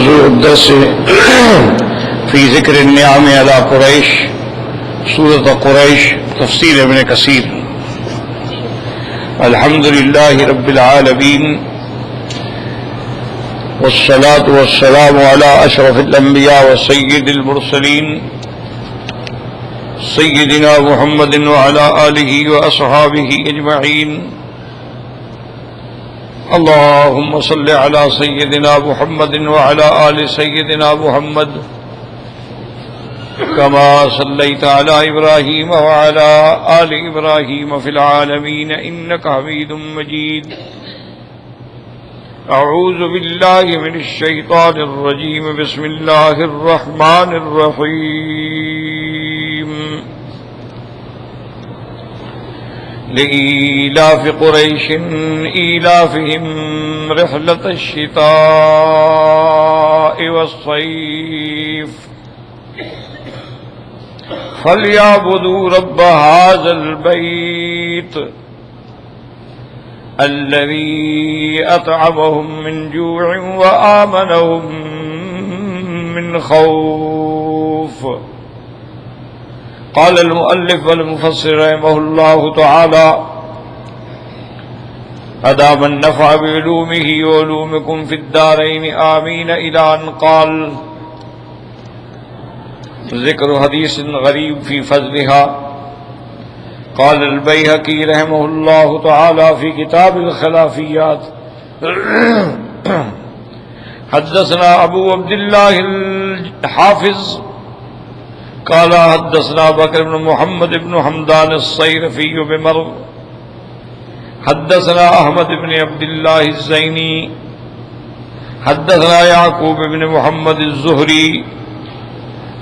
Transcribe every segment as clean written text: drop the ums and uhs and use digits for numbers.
موضوع الدرس في ذكر النعم على قريش، سورة قريش، تفسير ابن كثير. الحمد لله رب العالمين، والصلاة والسلام على أشرف الأنبياء وسيد المرسلين سيدنا محمد وعلى آله وأصحابه أجمعين. اللهم صل على سيدنا محمد وعلى آل سيدنا محمد كما صليت على إبراهيم وعلى آل إبراهيم في العالمين إنك حميد مجيد. أعوذ بالله من الشيطان الرجيم. بسم الله الرحمن الرحيم. لإيلاف قريش إيلافهم رحلة الشتاء والصيف فليعبدوا رب هذا البيت الذي أطعمهم من جوع وآمنهم من خوف. قال المؤلف والمفسر رحمه الله تعالى: أدام النفع بعلومه وعلومكم في الدارين آمين، إلى أن قال: ذکر حدیث غریب فی فضلها. قال البیہقی رحمہ اللہ تعالی فی کتاب الخلافیات: حدثنا ابو عبد اللہ الحافظ قال حدثنا بکر بن محمد بن حمدان الصیرفی بمرو حدثنا احمد بن عبد اللہ الزینی حدثنا یعقوب بن محمد الزہری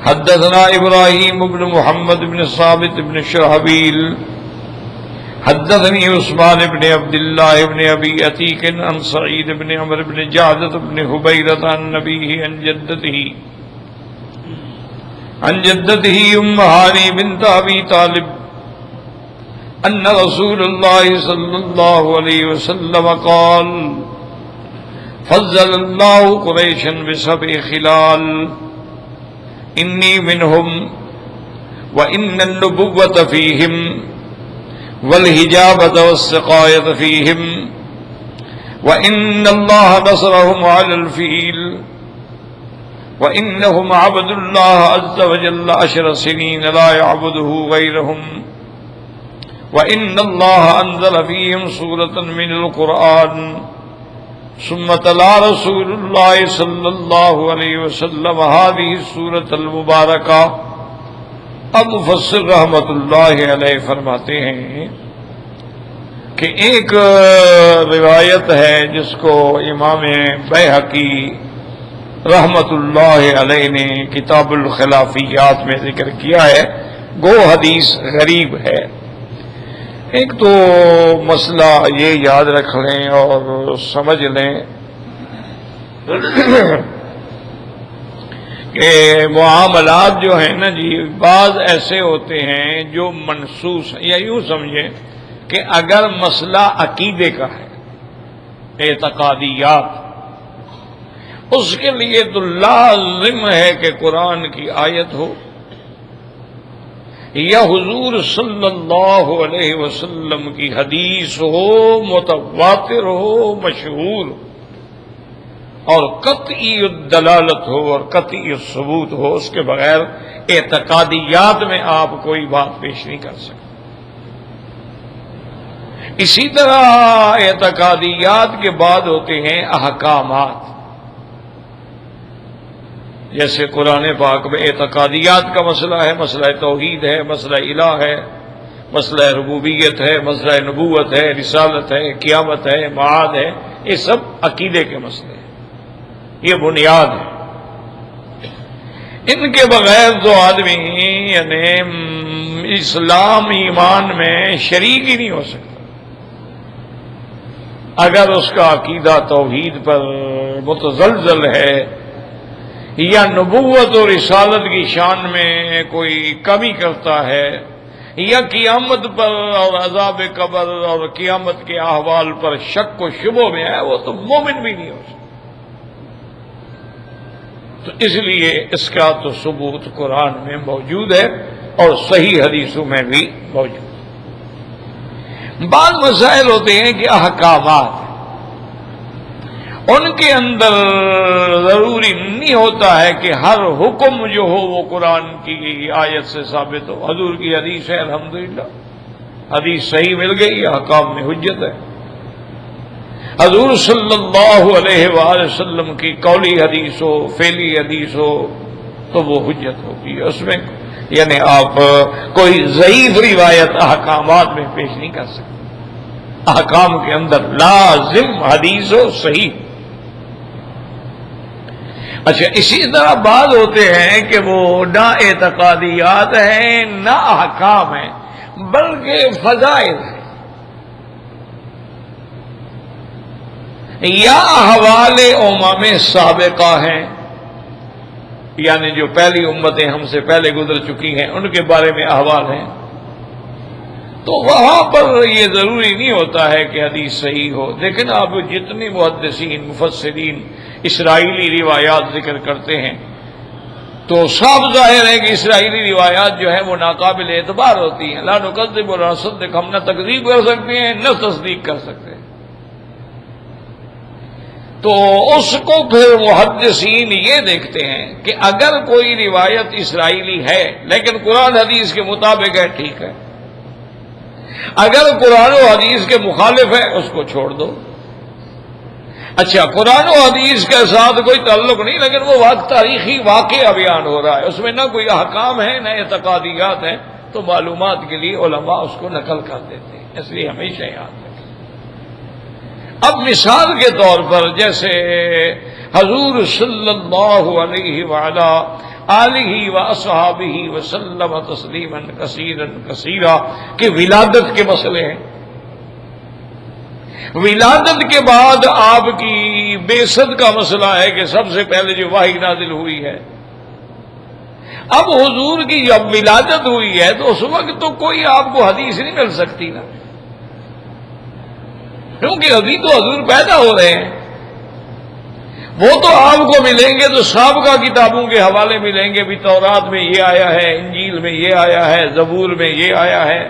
حدثنا ابراہیم بن محمد بن ثابت بن شرحبیل حدثنی عثمان بن عبد اللہ بن ابی عتیق عن سعید بن عمر بن جعدۃ بن حبیرۃ عن نبیہ عن جدتہ ام ہانی بنت ابی طالب ان رسول اللہ صلی اللہ علیہ وسلم قال: فضل اللہ قریشا بسبع خلال انی منہم وان النبوۃ فیہم والحجابۃ والسقایۃ فیہم وان اللہ نصرہم علی الفیل وانہم عبدوا اللہ عز وجل 10 سنین لا یعبدہ غیرہم وان اللہ انزل فیہم سورۃ من القرآن ثم تلا رسول اللہ صلی اللہ علیہ وسلم هذه السورۃ المبارکہ. اب مفسر رحمۃ اللہ علیہ فرماتے ہیں کہ ایک روایت ہے جس کو امام بیہقی رحمۃ اللہ علیہ نے کتاب الخلافیات میں ذکر کیا ہے، گو حدیث غریب ہے. ایک تو مسئلہ یہ یاد رکھ لیں اور سمجھ لیں کہ معاملات جو ہیں نا جی، بعض ایسے ہوتے ہیں جو منسوس ہیں، یا یوں سمجھیں کہ اگر مسئلہ عقیدے کا ہے، اعتقادیات، اس کے لیے تو لازم ہے کہ قرآن کی آیت ہو یا حضور صلی اللہ علیہ وسلم کی حدیث ہو، متواتر ہو، مشہور اور قطعی الدلالت ہو اور قطعی الثبوت ہو. اس کے بغیر اعتقادیات میں آپ کوئی بات پیش نہیں کر سکتے. اسی طرح اعتقادیات کے بعد ہوتے ہیں احکامات. جیسے قرآن پاک میں اعتقادیات کا مسئلہ ہے، مسئلہ توحید ہے، مسئلہ الہ ہے، مسئلہ ربوبیت ہے، مسئلہ نبوت ہے، رسالت ہے، قیامت ہے، معاد ہے. یہ سب عقیدے کے مسئلے ہیں، یہ بنیاد ہے. ان کے بغیر تو آدمی یعنی اسلام ایمان میں شریک ہی نہیں ہو سکتا. اگر اس کا عقیدہ توحید پر متزلزل ہے یا نبوت اور رسالت کی شان میں کوئی کمی کرتا ہے یا قیامت پر اور عذاب قبر اور قیامت کے احوال پر شک و شبہ میں ہے، وہ تو مومن بھی نہیں ہو سکتا. تو اس لیے اس کا تو ثبوت قرآن میں موجود ہے اور صحیح حدیثوں میں بھی موجود ہے۔ بعض مسائل ہوتے ہیں کہ احکامات ان کے اندر ضروری نہیں ہوتا ہے کہ ہر حکم جو ہو وہ قرآن کی آیت سے ثابت ہو۔ حضور کی حدیث ہے، الحمدللہ حدیث صحیح مل گئی، احکام میں حجت ہے۔ حضور صلی اللہ علیہ وآلہ وسلم کی قولی حدیث ہو، فعلی حدیث ہو تو وہ حجت ہوگی، اس میں یعنی آپ کوئی ضعیف روایت احکامات میں پیش نہیں کر سکتے۔ احکام کے اندر لازم حدیث ہو صحیح۔ اچھا، اسی طرح بعض ہوتے ہیں کہ وہ نہ اعتقادیات ہیں نہ احکام ہیں بلکہ فضائل ہیں یا احوال امم سابقہ ہیں، یعنی جو پہلی امتیں ہم سے پہلے گزر چکی ہیں ان کے بارے میں احوال ہیں، تو وہاں پر یہ ضروری نہیں ہوتا ہے کہ حدیث صحیح ہو۔ لیکن آپ جتنے محدثین مفسرین اسرائیلی روایات ذکر کرتے ہیں تو صاف ظاہر ہے کہ اسرائیلی روایات جو ہیں وہ ناقابل اعتبار ہوتی ہیں۔ لا نکذب ولا نصدق، ہم نہ تکذیب کر سکتے ہیں نہ تصدیق کر سکتے ہیں۔ تو اس کو پھر محدثین یہ دیکھتے ہیں کہ اگر کوئی روایت اسرائیلی ہے لیکن قرآن حدیث کے مطابق ہے، ٹھیک ہے، اگر قرآن و حدیث کے مخالف ہے اس کو چھوڑ دو۔ اچھا، قرآن و حدیث کے ساتھ کوئی تعلق نہیں لیکن وہ تاریخی واقعہ بیان ہو رہا ہے، اس میں نہ کوئی احکام ہے نہ اعتقادیات ہیں، تو معلومات کے لیے علماء اس کو نقل کر دیتے ہیں، اس لیے ہمیشہ یاد رکھیں۔ اب مثال کے طور پر جیسے حضور صلی اللہ علیہ وعلا آلہ واصحابہ وسلم تسلیما کثیرا کثیرا کہ ولادت کے مسئلے ہیں، ولادت کے بعد آپ کی بعثت کا مسئلہ ہے کہ سب سے پہلے جو وحی نازل ہوئی ہے۔ اب حضور کی جب ولادت ہوئی ہے تو اس وقت تو کوئی آپ کو حدیث نہیں مل سکتی نا، کیونکہ ابھی تو حضور پیدا ہو رہے ہیں۔ وہ تو آپ کو ملیں گے تو سابقہ کتابوں کے حوالے ملیں گے، بھی تورات میں یہ آیا ہے، انجیل میں یہ آیا ہے، زبور میں یہ آیا ہے۔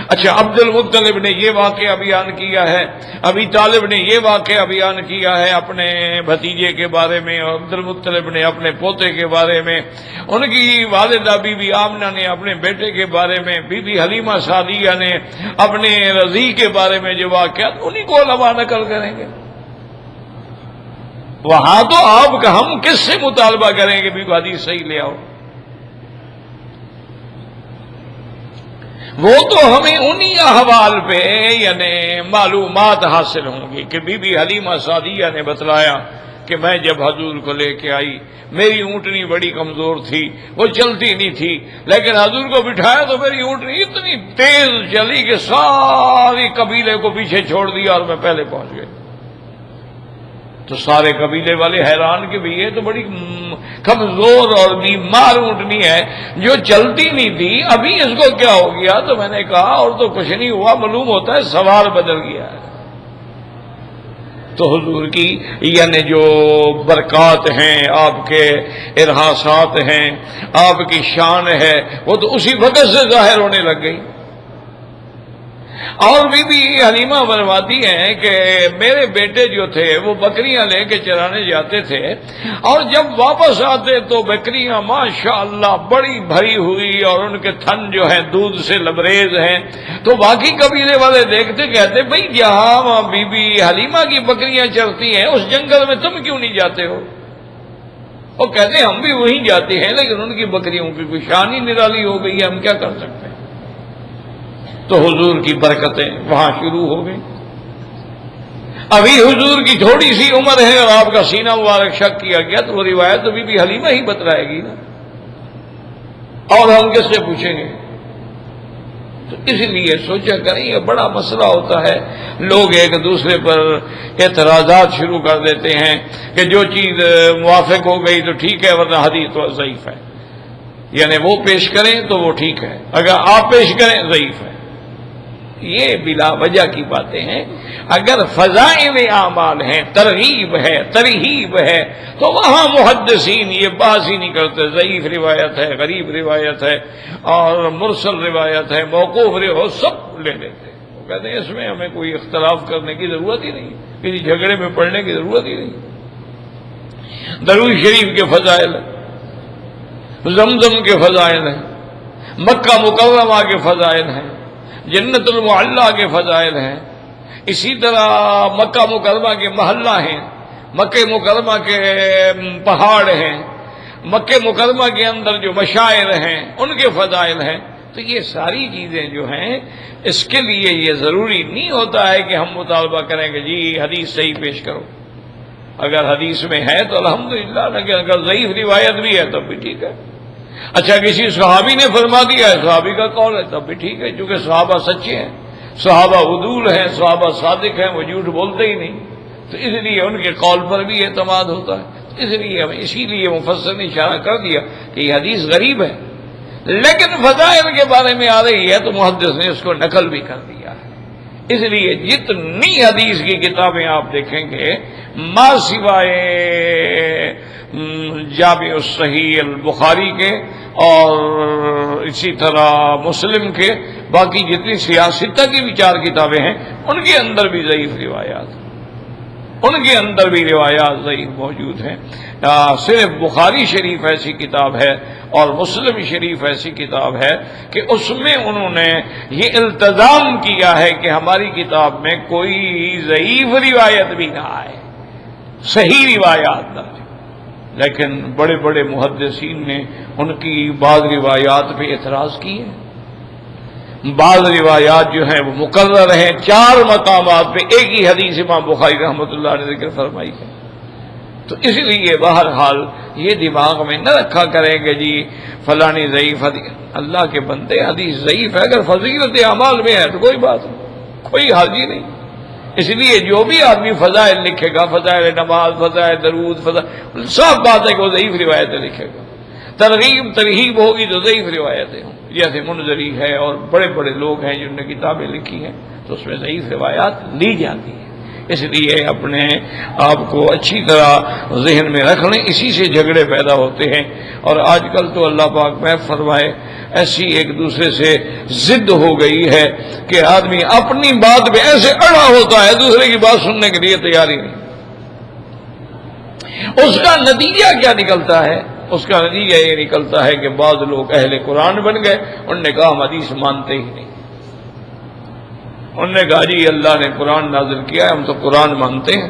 اچھا، عبد المطلب نے یہ واقعہ بیان کیا ہے، ابی طالب نے یہ واقعہ بیان کیا ہے اپنے بھتیجے کے بارے میں، اور عبد المطلب نے اپنے پوتے کے بارے میں، ان کی والدہ بی بی آمنہ نے اپنے بیٹے کے بارے میں، بی بی حلیمہ سعدیہ نے اپنے رضیع کے بارے میں جو واقعات، انہیں کو علماء نقل کریں گے۔ وہاں تو آپ کا ہم کس سے مطالبہ کریں گے بھی حدیث صحیح لے آؤ؟ وہ تو ہمیں انہی احوال پہ یعنی معلومات حاصل ہوں گی کہ بی بی حلیمہ سعدیہ نے بتلایا کہ میں جب حضور کو لے کے آئی میری اونٹنی بڑی کمزور تھی، وہ چلتی نہیں تھی، لیکن حضور کو بٹھایا تو میری اونٹنی اتنی تیز چلی کہ ساری قبیلے کو پیچھے چھوڑ دیا اور میں پہلے پہنچ گئی۔ تو سارے قبیلے والے حیران کہ بھی یہ تو بڑی کمزور اور بیمار اونٹنی ہے جو چلتی نہیں تھی، ابھی اس کو کیا ہو گیا؟ تو میں نے کہا اور تو کچھ نہیں ہوا، معلوم ہوتا ہے سوار بدل گیا ہے۔ تو حضور کی یعنی جو برکات ہیں، آپ کے ارحاسات ہیں، آپ کی شان ہے، وہ تو اسی وقت سے ظاہر ہونے لگ گئی۔ اور بی بی حلیمہ فرماتی ہیں کہ میرے بیٹے جو تھے وہ بکریاں لے کے چرانے جاتے تھے، اور جب واپس آتے تو بکریاں ماشاءاللہ بڑی بھری ہوئی اور ان کے تھن جو ہیں دودھ سے لبریز ہیں، تو باقی قبیلے والے دیکھتے کہتے بھئی جہاں بی بی حلیمہ کی بکریاں چرتی ہیں اس جنگل میں تم کیوں نہیں جاتے ہو؟ وہ کہتے ہم بھی وہیں جاتے ہیں لیکن ان کی بکریوں کی کوئی شان ہی نرالی ہو گئی ہے، ہم کیا کر سکتے ہیں؟ تو حضور کی برکتیں وہاں شروع ہو گئی۔ ابھی حضور کی تھوڑی سی عمر ہے اور آپ کا سینہ مبارک شک کیا گیا تو وہ روایت تو بی حلیمہ ہی بتلائے گی نا، اور ہم کس سے پوچھیں گے؟ تو اس لیے سوچا کریں، یہ بڑا مسئلہ ہوتا ہے، لوگ ایک دوسرے پر اعتراضات شروع کر دیتے ہیں کہ جو چیز موافق ہو گئی تو ٹھیک ہے ورنہ حدیث تو ضعیف ہے، یعنی وہ پیش کریں تو وہ ٹھیک ہے، اگر آپ پیش کریں ضعیف ہے۔ یہ بلا وجہ کی باتیں ہیں، اگر فضائل اعمال ہیں، ترغیب ہے، ترہیب ہے، تو وہاں محدثین یہ بات ہی نہیں کرتے ضعیف روایت ہے، غریب روایت ہے اور مرسل روایت ہے، موقوف روایت، سب لے لیتے. وہ کہتے ہیں اس میں ہمیں کوئی اختلاف کرنے کی ضرورت ہی نہیں، کسی جھگڑے میں پڑنے کی ضرورت ہی نہیں. درود شریف کے فضائل ہیں، زمزم کے فضائل ہیں، مکہ مکرمہ کے فضائل ہیں، جنت المعلی کے فضائل ہیں، اسی طرح مکہ مکرمہ کے محلہ ہیں، مکہ مکرمہ کے پہاڑ ہیں، مکہ مکرمہ کے اندر جو مشاعر ہیں ان کے فضائل ہیں. تو یہ ساری چیزیں جو ہیں اس کے لیے یہ ضروری نہیں ہوتا ہے کہ ہم مطالبہ کریں کہ جی حدیث صحیح پیش کرو. اگر حدیث میں ہے تو الحمدللہ، لیکن اگر ضعیف روایت بھی ہے تب بھی ٹھیک ہے. اچھا کسی صحابی نے فرما دیا ہے، صحابی کا قول ہے، تب بھی ٹھیک ہے، کیونکہ صحابہ سچے ہیں، صحابہ عدول ہیں، صحابہ صادق ہیں، وہ جھوٹ بولتے ہی نہیں، تو اس لیے ان کے قول پر بھی اعتماد ہوتا ہے. اسی لیے مفسر نے اشارہ کر دیا کہ یہ حدیث غریب ہے، لیکن فضائل کے بارے میں آ رہی ہے تو محدث نے اس کو نقل بھی کر دیا ہے. اس لیے جتنی حدیث کی کتابیں آپ دیکھیں گے ما سوائے جامع الصحیح البخاری کے اور اسی طرح مسلم کے، باقی جتنی سیاستہ کی بھی 4 کتابیں ہیں ان کے اندر بھی ضعیف روایات ہیں، ان کے اندر بھی روایات ضعیف موجود ہیں. صرف بخاری شریف ایسی کتاب ہے اور مسلم شریف ایسی کتاب ہے کہ اس میں انہوں نے یہ التزام کیا ہے کہ ہماری کتاب میں کوئی ضعیف روایت بھی نہ آئے، صحیح روایات نہ. لیکن بڑے بڑے محدثین نے ان کی بعض روایات پہ اعتراض کیے. بعض روایات جو ہیں وہ مقرر ہیں، 4 مقامات پہ ایک ہی حدیث امام بخاری رحمۃ اللہ نے ذکر فرمائی ہے. تو اس لیے بہرحال یہ دماغ میں نہ رکھا کریں کہ جی فلانی ضعیف حدیث. اللہ کے بندے حدیث ضعیف ہے، اگر فضیلت اعمال میں ہے تو کوئی بات نہیں، کوئی حرج ہی نہیں. اس لیے جو بھی آدمی فضائل لکھے گا، فضائل نماز، فضائل درود، فضائل، سب بات ہے کہ وہ ضعیف روایتیں لکھے گا. ترغیب ترہیب ہوگی تو ضعیف روایتیں ہوں، جیسے منذری ہے اور بڑے بڑے لوگ ہیں جنہوں نے کتابیں لکھی ہیں تو اس میں ضعیف روایات لی جاتی ہیں. اس لیے اپنے آپ کو اچھی طرح ذہن میں رکھ لیں، اسی سے جھگڑے پیدا ہوتے ہیں. اور آج کل تو اللہ پاک محفوظ فرمائے ایسی ایک دوسرے سے ضد ہو گئی ہے کہ آدمی اپنی بات پہ ایسے اڑا ہوتا ہے، دوسرے کی بات سننے کے لیے تیار ہی نہیں. اس کا نتیجہ کیا نکلتا ہے؟ اس کا نتیجہ یہ نکلتا ہے کہ بعض لوگ اہل قرآن بن گئے، انہوں نے کہا ہم حدیث مانتے ہی نہیں. انہوں نے کہا جی اللہ نے قرآن نازل کیا ہے، ہم تو قرآن مانتے ہیں،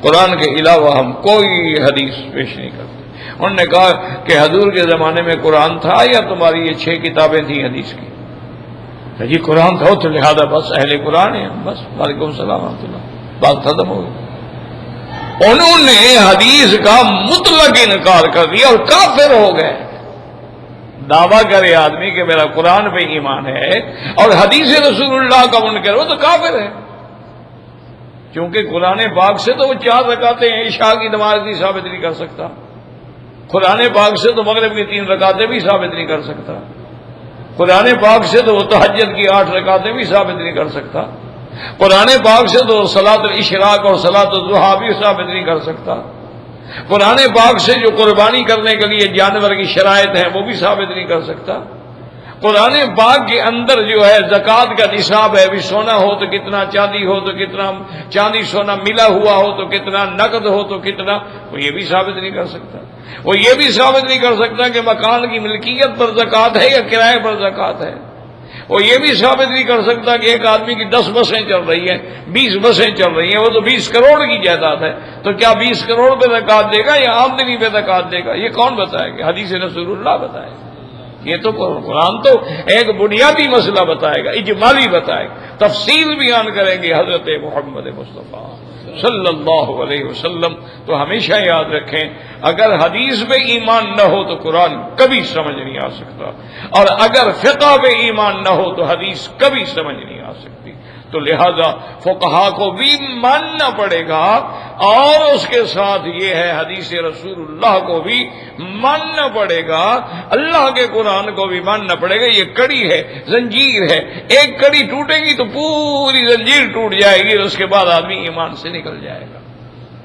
قرآن کے علاوہ ہم کوئی حدیث پیش نہیں کرتے. انہوں نے کہا کہ حضور کے زمانے میں قرآن تھا یا تمہاری یہ 6 کتابیں تھیں حدیث کی؟ جی قرآن تھا تو لہذا بس اہل قرآن ہیں، بس وعلیکم السلام ورحمۃ اللہ، بات ختم ہو گئی. انہوں نے حدیث کا مطلق انکار کر دیا اور کافر ہو گئے. دعویٰ کرے آدمی کہ میرا قرآن پہ ایمان ہے اور حدیث رسول اللہ کا منکر ہو تو کافر ہے. کیونکہ قرآن پاک سے تو وہ 4 رکعتیں عشاء کی نماز بھی ثابت نہیں کر سکتا، قرآن پاک سے تو مغرب کی 3 رکعتیں بھی ثابت نہیں کر سکتا، قرآن پاک سے تو وہ تہجد کی 8 رکعتیں بھی ثابت نہیں کر سکتا، قرآن پاک سے تو صلاۃ الاشراق اور صلاۃ الضحیٰ بھی ثابت نہیں کر سکتا، قرآن پاک سے جو قربانی کرنے کے لیے جانور کی شرائط ہیں وہ بھی ثابت نہیں کر سکتا. قرآن پاک کے اندر جو ہے زکوٰۃ کا نصاب ہے، بھی سونا ہو تو کتنا، چاندی ہو تو کتنا، چاندی سونا ملا ہوا ہو تو کتنا، نقد ہو تو کتنا، وہ یہ بھی ثابت نہیں کر سکتا. وہ یہ بھی ثابت نہیں کر سکتا کہ مکان کی ملکیت پر زکوٰۃ ہے یا کرائے پر زکوٰۃ ہے. وہ یہ بھی ثابت نہیں کر سکتا کہ ایک آدمی کی 10 بسیں چل رہی ہیں، 20 بسیں چل رہی ہیں، وہ تو 20 کروڑ کی جائیداد ہے، تو کیا 20 کروڑ پہ زکوٰۃ دے گا یا آمدنی پہ زکوٰۃ دے گا؟ یہ کون بتائے گا؟ حدیث رسول اللہ بتائے گا. یہ تو قرآن تو ایک بنیادی مسئلہ بتائے گا، اجمالی بتائے گا، تفصیل بیان کریں گے حضرت محمد مصطفیٰ صلی اللہ علیہ وسلم. تو ہمیشہ یاد رکھیں اگر حدیث پہ ایمان نہ ہو تو قرآن کبھی سمجھ نہیں آ سکتا، اور اگر فقہ پہ ایمان نہ ہو تو حدیث کبھی سمجھ نہیں آ سکتی. تو لہذا فقہا کو بھی ماننا پڑے گا، اور اس کے ساتھ یہ ہے حدیث رسول اللہ کو بھی ماننا پڑے گا، اللہ کے قرآن کو بھی ماننا پڑے گا۔ یہ کڑی ہے، زنجیر ہے، ایک کڑی ٹوٹے گی تو پوری زنجیر ٹوٹ جائے گی، اور اس کے بعد آدمی ایمان سے نکل جائے گا۔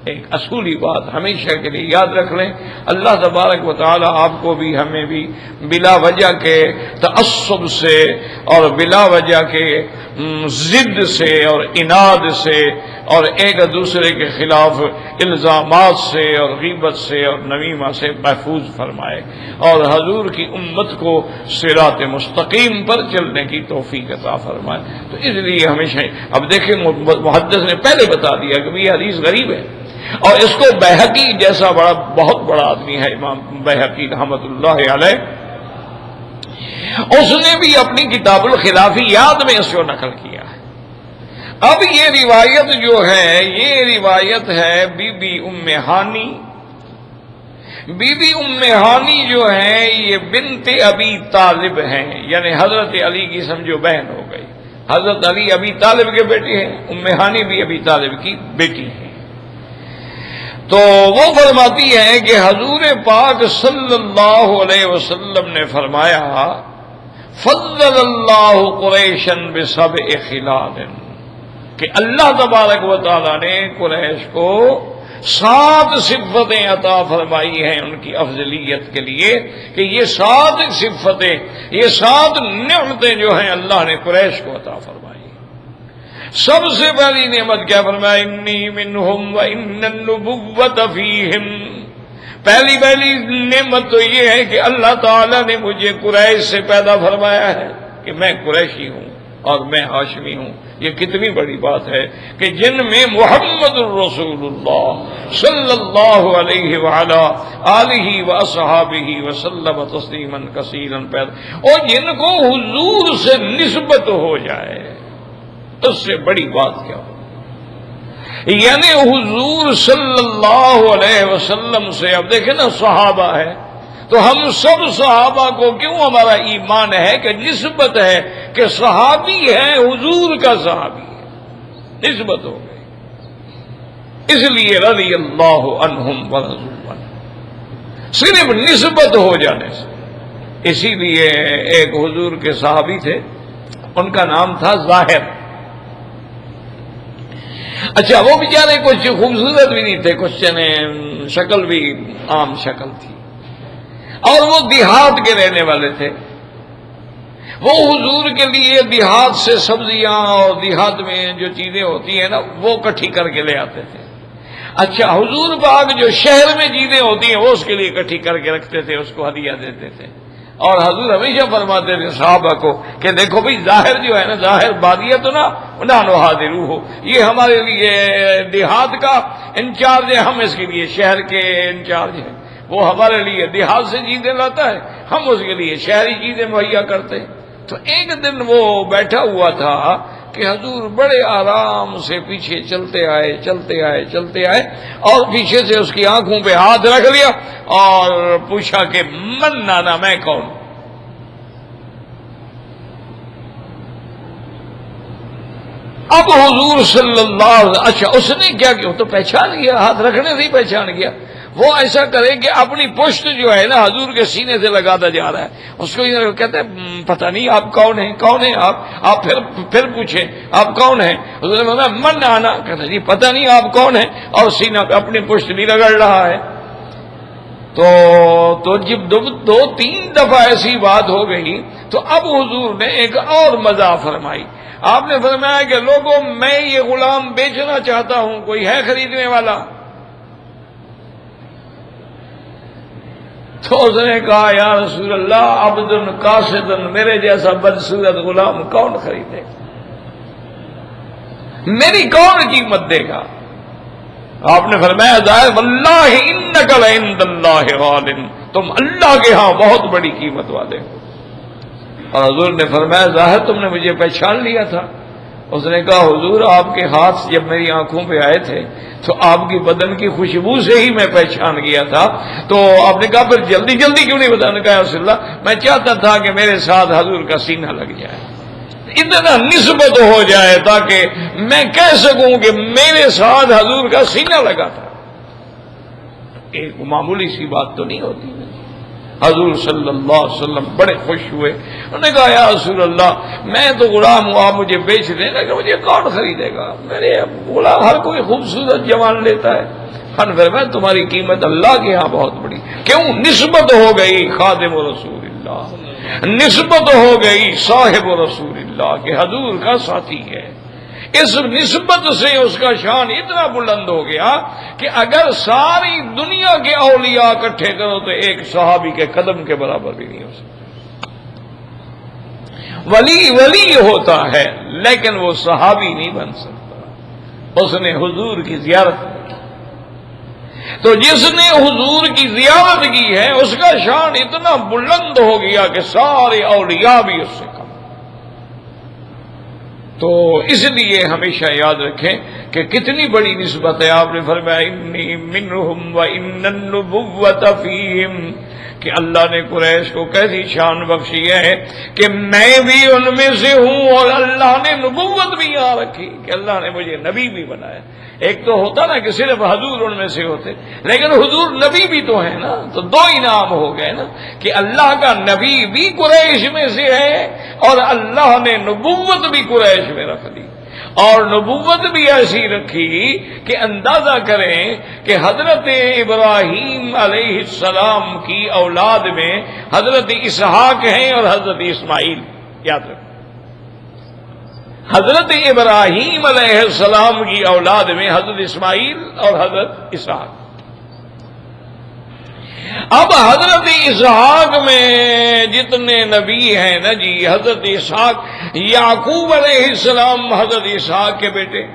ایک اصولی بات ہمیشہ کے لیے یاد رکھ لیں، اللہ تبارک و تعالی آپ کو بھی ہمیں بھی بلا وجہ کے تعصب سے اور بلا وجہ کے ضد سے اور عناد سے اور ایک دوسرے کے خلاف الزامات سے اور غیبت سے اور نمیمہ سے محفوظ فرمائے، اور حضور کی امت کو صراط مستقیم پر چلنے کی توفیق عطا فرمائے۔ تو اس لیے ہمیشہ اب دیکھیں محدث نے پہلے بتا دیا کہ یہ حدیث غریب ہے، اور اس کو بیہقی جیسا بہت بڑا آدمی ہے امام بیہقی رحمۃ اللہ علیہ، اس نے بھی اپنی کتاب الخلافیات میں اس کو نقل کیا ہے۔ اب یہ روایت جو ہے، یہ روایت ہے بی بی ام ہانی۔ بی بی ام ہانی جو ہے یہ بنت ابی طالب ہیں، یعنی حضرت علی کی سمجھو بہن ہو گئی۔ حضرت علی ابی طالب کے بیٹے ہیں، ام ہانی بھی ابی طالب کی بیٹی ہیں۔ تو وہ فرماتی ہیں کہ حضور پاک صلی اللہ علیہ وسلم نے فرمایا فضل اللہ قریشا بسبع خلال، کہ اللہ تبارک و تعالی نے قریش کو 7 صفتیں عطا فرمائی ہیں ان کی افضلیت کے لیے، کہ یہ 7 صفتیں، یہ 7 نعمتیں جو ہیں اللہ نے قریش کو عطا فرمائی۔ سب سے پہلی نعمت کیا فرمایا؟ انی منہم وان النبوۃ فیہم۔ پہلی نعمت تو یہ ہے کہ اللہ تعالی نے مجھے قریش سے پیدا فرمایا ہے، کہ میں قریشی ہوں اور میں ہاشمی ہوں۔ یہ کتنی بڑی بات ہے کہ جن میں محمد الرسول اللہ صلی اللہ علیہ وعلا آلہ واصحابہ وسلم تسلیما کثیرا پیدا، اور جن کو حضور سے نسبت ہو جائے، اس سے بڑی بات کیا ہو؟ یعنی حضور صلی اللہ علیہ وسلم سے، اب دیکھیں نا صحابہ ہے تو ہم سب صحابہ کو کیوں ہمارا ایمان ہے کہ نسبت ہے کہ صحابی ہے، حضور کا صحابی ہے، نسبت ہو گئی، اس لیے رضی اللہ عنہم ورضوا عنہ، صرف نسبت ہو جانے سے۔ اسی لیے ایک حضور کے صحابی تھے، ان کا نام تھا ظاہر۔ اچھا، وہ بیچارے کچھ خوبصورت بھی نہیں تھے، کچھ شکل بھی عام شکل تھی، اور وہ دیہات کے رہنے والے تھے۔ وہ حضور کے لیے دیہات سے سبزیاں اور دیہات میں جو چیزیں ہوتی ہیں نا، وہ اکٹھی کر کے لے آتے تھے۔ اچھا، حضور پاک جو شہر میں چیزیں ہوتی ہیں وہ اس کے لیے اکٹھی کر کے رکھتے تھے، اس کو ہدیہ دیتے تھے۔ اور حضور ہمیشہ فرماتے تھے صحابہ کو کہ دیکھو بھئی، ظاہر جو ہے نا، ظاہر بادیہ تو نہ حاضرو ہو، یہ ہمارے لیے دیہات کا انچارج ہے، ہم اس کے لیے شہر کے انچارج ہیں۔ وہ ہمارے لیے دیہات سے چیزیں لاتا ہے، ہم اس کے لیے شہری چیزیں مہیا کرتے ہیں۔ تو ایک دن وہ بیٹھا ہوا تھا کہ حضور بڑے آرام سے پیچھے چلتے آئے اور پیچھے سے اس کی آنکھوں پہ ہاتھ رکھ لیا اور پوچھا کہ من نانا، میں کون؟ اب حضور صلی اللہ علیہ وسلم، اچھا اس نے کیا کیا؟ تو پہچان گیا، ہاتھ رکھنے سے ہی پہچان گیا۔ وہ ایسا کرے کہ اپنی پشت جو ہے نا حضور کے سینے سے لگاتا جا رہا ہے، اس کو کہتے ہیں پتہ نہیں آپ کون ہیں آپ پھر پوچھیں آپ کون ہیں؟ حضور نے فرمایا من آنا، کہتا جی پتہ نہیں آپ کون ہیں، اور سینہ پہ اپنی پشت بھی رگڑ رہا ہے۔ تو جب 2-3 دفعہ ایسی بات ہو گئی تو اب حضور نے ایک اور مزاح فرمائی۔ آپ نے فرمایا کہ لوگوں، میں یہ غلام بیچنا چاہتا ہوں، کوئی ہے خریدنے والا؟ تو اس نے کہا یا رسول اللہ، عبد قاصد، میرے جیسا بدصورت غلام کون خریدے گا؟ میری کون قیمت دے گا؟ آپ نے فرمایا ظاہر واللہ انک لعند اللہ غال، تم اللہ کے ہاں بہت بڑی قیمت والے ہو۔ اور حضور نے فرمایا ظاہر تم نے مجھے پہچان لیا تھا؟ اس نے کہا حضور آپ کے ہاتھ جب میری آنکھوں پہ آئے تھے تو آپ کی بدن کی خوشبو سے ہی میں پہچان گیا تھا۔ تو آپ نے کہا پھر جلدی کیوں نہیں بتانے کا؟ رسول اللہ، میں چاہتا تھا کہ میرے ساتھ حضور کا سینہ لگ جائے۔ اتنا نسبت ہو جائے تاکہ میں کہہ سکوں کہ میرے ساتھ حضور کا سینہ لگا تھا. ایک معمولی سی بات تو نہیں ہوتی. حضور صلی اللہ علیہ وسلم بڑے خوش ہوئے. انہوں نے کہا یا رسول اللہ میں تو غلام ہوں، آپ مجھے بیچ دیں لیکن مجھے کون خریدے گا؟ میرے غلام ہر کوئی خوبصورت جوان لیتا ہے. فرمایا تمہاری قیمت اللہ کے ہاں بہت بڑی. کیوں؟ نسبت ہو گئی خادم رسول اللہ، نسبت ہو گئی صاحب رسول اللہ کہ حضور کا ساتھی ہے. اس نسبت سے اس کا شان اتنا بلند ہو گیا کہ اگر ساری دنیا کے اولیاء اکٹھے کرو تو ایک صحابی کے قدم کے برابر بھی نہیں ہو سکتا. ولی ولی ہوتا ہے لیکن وہ صحابی نہیں بن سکتا. اس نے حضور کی زیارت کی. تو جس نے حضور کی زیارت کی ہے اس کا شان اتنا بلند ہو گیا کہ سارے اولیاء بھی اس سے کم. تو اس لیے ہمیشہ یاد رکھیں کہ کتنی بڑی نسبت ہے. آپ نے فرمایا انی منہم وان النبوۃ فیہم، کہ اللہ نے قریش کو کیسی شان بخشی ہے کہ میں بھی ان میں سے ہوں اور اللہ نے نبوت بھی یہاں رکھی کہ اللہ نے مجھے نبی بھی بنایا. ایک تو ہوتا نا کہ صرف حضور ان میں سے ہوتے، لیکن حضور نبی بھی تو ہے نا. تو دو انعام ہو گئے نا کہ اللہ کا نبی بھی قریش میں سے ہے اور اللہ نے نبوت بھی قریش میں رکھ دی. اور نبوت بھی ایسی رکھی کہ اندازہ کریں کہ حضرت ابراہیم علیہ السلام کی اولاد میں حضرت اسحاق ہیں اور حضرت اسماعیل. یاد رکھیں حضرت ابراہیم علیہ السلام کی اولاد میں حضرت اسماعیل اور حضرت اسحاق. اب حضرت اسحاق میں جتنے نبی ہیں نا جی، حضرت اسحاق یعقوب علیہ السلام حضرت اسحاق کے بیٹے،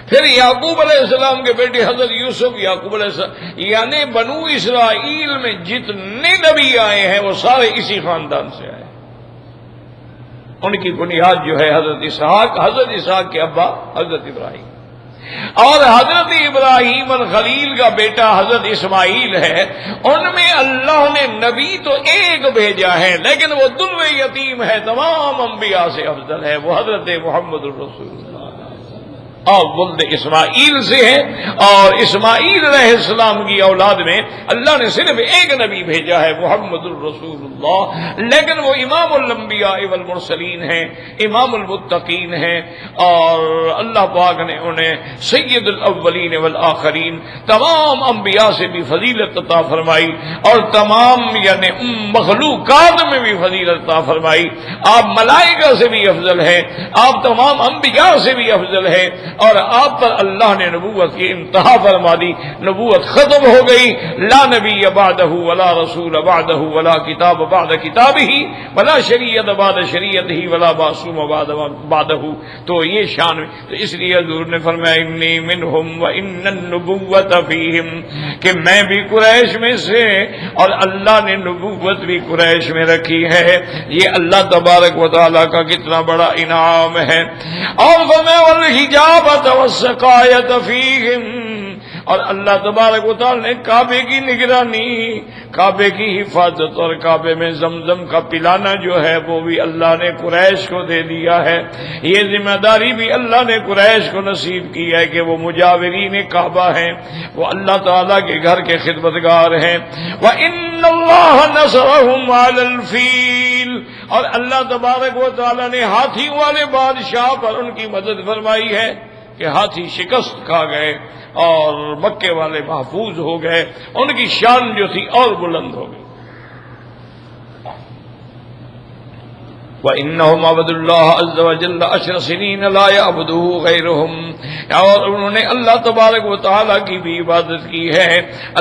پھر یعقوب علیہ السلام کے بیٹے حضرت یوسف یعقوب علیہ السلام، یعنی بنو اسرائیل میں جتنے نبی آئے ہیں وہ سارے اسی خاندان سے آئے. ان کی بنیاد جو ہے حضرت اسحاق کے ابا حضرت ابراہیم، اور حضرت ابراہیم الخلیل کا بیٹا حضرت اسماعیل ہے. ان میں اللہ نے نبی تو ایک بھیجا ہے لیکن وہ دلو یتیم ہے، تمام انبیاء سے افضل ہے، وہ حضرت محمد الرسول اللہ اور ولد اسماعیل سے ہے. اور اسماعیل علیہ السلام کی اولاد میں اللہ نے صرف ایک نبی بھیجا ہے محمد الرسول اللہ، لیکن وہ امام الانبیاء والمرسلین ہیں، امام المتقین ہیں. اور اللہ پاک نے انہیں سید الاولین والآخرین، تمام انبیاء سے بھی فضیلت عطا فرمائی اور تمام یعنی مخلوقات میں بھی فضیلت عطا فرمائی. آپ ملائکہ سے بھی افضل ہیں، آپ تمام انبیاء سے بھی افضل ہیں، اور آپ پر اللہ نے نبوت کی انتہا فرما دی. نبوت ختم ہو گئی. لا نبی بعدہ ولا رسول بعدہ ولا کتاب بعد کتابہ ولا شریعت بعد شریعتہ ولا معصوم بعدہ. تو یہ شان، تو اس لیے حضور نے فرمایا انی منہم وان النبوۃ فیہم، کہ میں بھی قریش میں سے اور اللہ نے نبوت بھی قریش میں رکھی ہے. یہ اللہ تبارک و تعالیٰ کا کتنا بڑا انعام ہے. اور فرمایا والحجابۃ والسقایۃ فیہم، اور اللہ تبارک و تعالیٰ نے کعبے کی نگرانی، کعبے کی حفاظت اور کعبے میں زمزم کا پلانا جو ہے وہ بھی اللہ نے قریش کو دے دیا ہے. یہ ذمہ داری بھی اللہ نے قریش کو نصیب کی ہے کہ وہ مجاورین کعبہ ہیں، وہ اللہ تعالیٰ کے گھر کے خدمتگار ہیں. وَإِنَّ اللَّهَ نَصَرَهُمْ عَلَى الْفِيلِ، اور اللہ تبارک و تعالیٰ نے ہاتھی والے بادشاہ پر ان کی مدد فرمائی ہے کہ ہاتھی شکست کھا گئے اور مکے والے محفوظ ہو گئے. ان کی شان جو تھی اور بلند ہو گئی. وَإِنَّهُمْ عَبَدُوا اللَّهَ عَزَّ وَجَلَّ 10 سِنِينَ لَا يَعْبُدُهُ غَيْرُهُمْ، اور انہوں نے اللہ تبارک و تعالیٰ کی بھی عبادت کی ہے.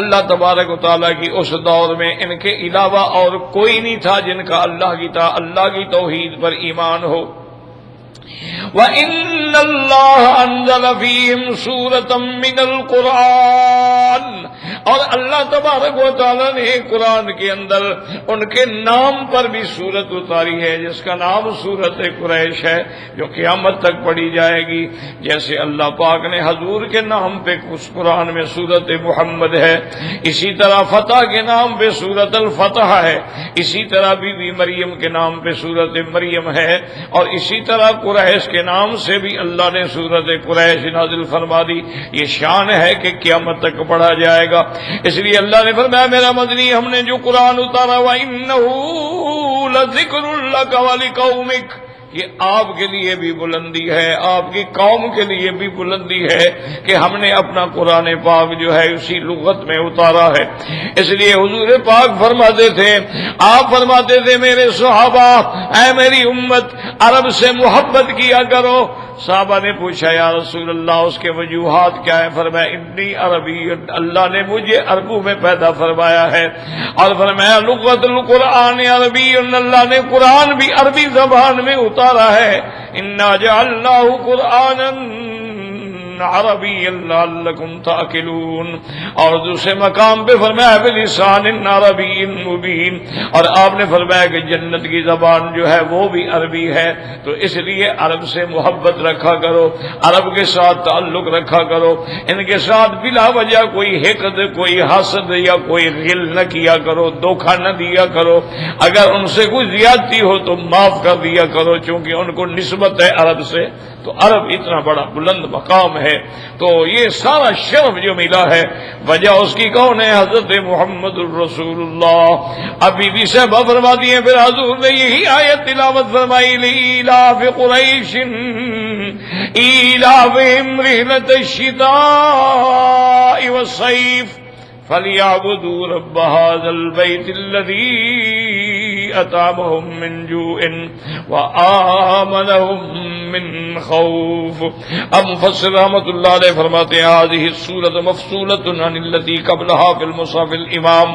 اللہ تبارک و تعالیٰ کی اس دور میں ان کے علاوہ اور کوئی نہیں تھا جن کا اللہ کی توحید پر ایمان ہو. وَإِنَّ اللَّهَ أَنزَلَ فِيهِمْ سُورَةً مِّنَ الْقُرْآنِ، اور اللہ تبارک و تعالیٰ نے قرآن کے اندر ان کے نام پر بھی سورت اتاری ہے، جس کا نام سورت قریش ہے، جو قیامت تک پڑھی جائے گی۔ جیسے اللہ پاک نے حضور کے نام پہ اس قرآن میں سورت محمد ہے، اسی طرح فتح کے نام پہ سورت الفتح ہے، اسی طرح بی بی مریم کے نام پہ سورت مریم ہے، اور اسی طرح قریش کے نام سے بھی اللہ نے سورت قریش نازل فرما دی۔ یہ شان ہے کہ قیامت تک پڑھا جائے گا۔ اس لیے اللہ نے فرمایا میرا مدنی ہم نے جو قرآن اتارا وَإِنَّهُ لَذِكْرٌ لَكَ وَلِقَوْمِكَ، یہ آپ کے لیے بھی بلندی ہے، آپ کی قوم کے لیے بھی بلندی ہے کہ ہم نے اپنا قرآن پاک جو ہے اسی لغت میں اتارا ہے۔ اس لیے حضور پاک فرماتے تھے، آپ فرماتے تھے میرے صحابہ، اے میری امت عرب سے محبت کیا کرو۔ صحابہ نے پوچھا یا رسول اللہ اس کے وجوہات کیا ہے؟ فرمایا انی عربی، اللہ نے مجھے عربوں میں پیدا فرمایا ہے، اور فرمایا لغت القرآن عربی، اللہ نے قرآن بھی عربی زبان میں اتارا ہے۔ انا جعلناہ قرآنا عربی لعلکم تاکلون، اور دوسرے مقام پہ فرمایا بلسان عربی مبین، اور آپ نے فرمایا کہ جنت کی زبان جو ہے وہ بھی عربی ہے۔ تو اس لیے عرب سے محبت رکھا کرو، عرب کے ساتھ تعلق رکھا کرو، ان کے ساتھ بلا وجہ کوئی حقد، کوئی حسد یا کوئی غل نہ کیا کرو، دھوکہ نہ دیا کرو، اگر ان سے کوئی زیادتی ہو تو معاف کر دیا کرو، چونکہ ان کو نسبت ہے عرب سے، تو عرب اتنا بڑا بلند مقام ہے۔ تو یہ سارا شرف جو ملا ہے وجہ اس کی کون ہے؟ حضرت محمد الرسول اللہ۔ ابھی بھی سے فرماتی ہیں پھر حضور نے یہی آیت تلاوت فرمائی لإیلاف قریش ایلافہم رحلۃ الشتاء والصیف فلیعبدوا رب هذا البیت الذی اطعمهم من جوع وآمنهم من خوف۔ اب مفسر رحمت اللہ علیہ فرماتے ہیں هذه السورة مفصولة عن التي قبلها في المصحف الامام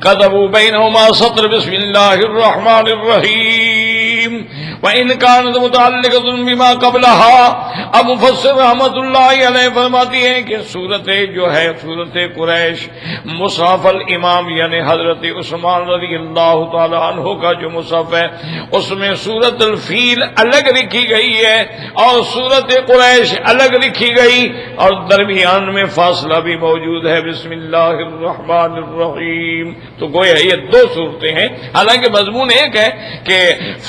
كتبوا بينهما سطر بسم الله الرحمن الرحيم وإن كانت متعلقة بما قبلها۔ اب مفسر رحمت اللہ علیہ فرماتی ہیں کہ سورت جو ہے سورت قریش مصحف الامام یعنی حضرت عثمان رضی اللہ تعالی عنہ کا جو مصحف ہے اس میں سورت الفیل الگ لکھی گئی ہے اور سورت قریش الگ لکھی گئی، اور درمیان میں فاصلہ بھی موجود ہے بسم اللہ الرحمن الرحیم۔ تو گویا یہ دو صورتیں ہیں، حالانکہ مضمون ایک ہے کہ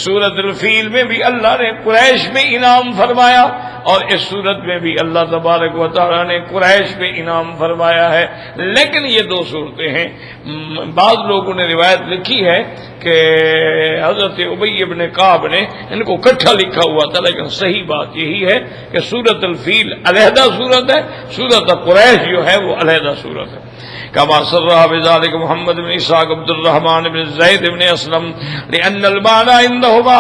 سورت الفیل میں بھی اللہ نے قریش میں انعام فرمایا اور اس صورت میں بھی اللہ تبارک و تعالیٰ نے قریش پہ انعام فرمایا ہے، لیکن یہ دو صورتیں ہیں۔ بعض لوگوں نے روایت لکھی ہے کہ حضرت ابی ابن کعب نے ان کو اکٹھا لکھا ہوا تھا، لیکن صحیح بات یہی ہے کہ سورت الفیل علیحدہ صورت ہے، سورت قریش جو ہے وہ علیحدہ صورت ہے۔ كما صرح بذلك محمد بن اسحاق عبد الرحمن بن زید بن اسلم لأن المعنى عندهما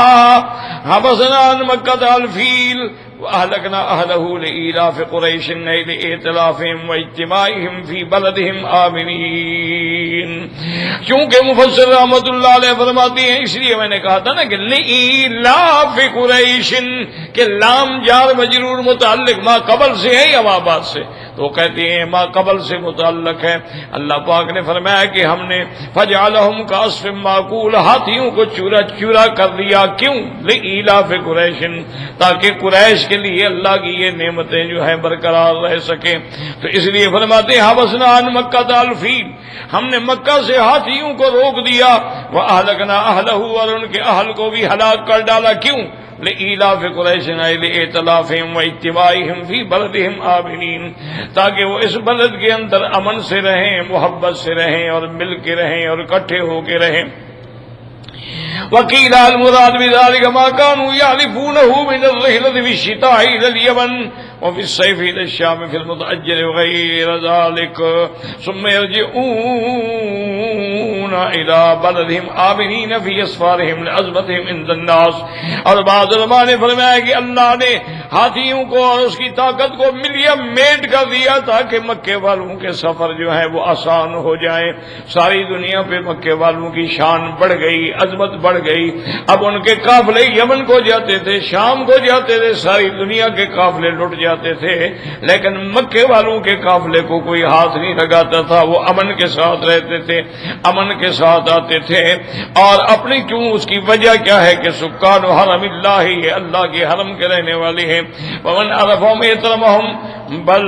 حبسنا عن مكة الفيل وأهلكنا أهله لإيلاف قريش لإئتلافهم واجتماعهم في بلدهم آمنين۔ چونکہ مفسر رحمت اللہ علیہ فرماتی ہیں اس لیے میں نے کہا تھا نا کہ لإیلاف قریش کہ لام جار مجرور متعلق ما قبل سے ہے یا ما بعد سے، تو کہتے ہیں ما قبل سے متعلق ہے۔ اللہ پاک نے فرمایا کہ ہم نے فجعلہم کعصف معقول ہاتھیوں کو چورا چورا کر دیا، کیوں؟ لإیلاف قریش تاکہ قریش کے لیے اللہ کی یہ نعمتیں جو ہیں برقرار رہ سکیں۔ تو اس لیے فرماتے ہیں حبسنا عن مکہ الفیل، ہم نے مکہ سے ہاتھیوں کو روک دیا، وَأَهْلَكْنَا أَهْلَهُ اور ان کے اہل کو بھی ہلاک کر ڈالا، کیوں؟ لإیلاف قریش لإئتلافهم واجتماعهم في بلدهم آمنین تاکہ وہ اس بلد کے اندر امن سے رہیں، محبت سے رہیں اور مل کے رہیں اور اکٹھے ہو کے رہیں۔ وقيل المراد بذلك ما كانوا يعرفونه من الرحلة في الشتاء إلى اليمن وفي الصيف إلى الشام في المتأجر وغير ذلك ثم يرجعون إلى بلدهم آمنين في أسفارهم لعزمتهم عند الناس۔ اور بعض علماء نے فرمایا کہ اللہ نے ہاتھیوں کو اور اس کی طاقت کو ملیم میٹ کر دیا تاکہ مکے والوں کے سفر جو ہے وہ آسان ہو جائے. ساری دنیا پہ مکے والوں کی شان بڑھ گئی، عظمت بڑھ گئی. اب ان کے قافلے یمن کو جاتے تھے، شام کو جاتے تھے، ساری دنیا کے قافلے لٹ جاتے تھے، لیکن مکے والوں کے قافلے کو کوئی ہاتھ نہیں لگاتا تھا. وہ امن کے ساتھ رہتے تھے، امن کے ساتھ آتے تھے. اور اپنی کیوں اس کی وجہ کیا ہے کہ سکان حرم اللہ، یہ اللہ کے حرم کے رہنے والے ہیں. ومن عرفهم يترمهم بل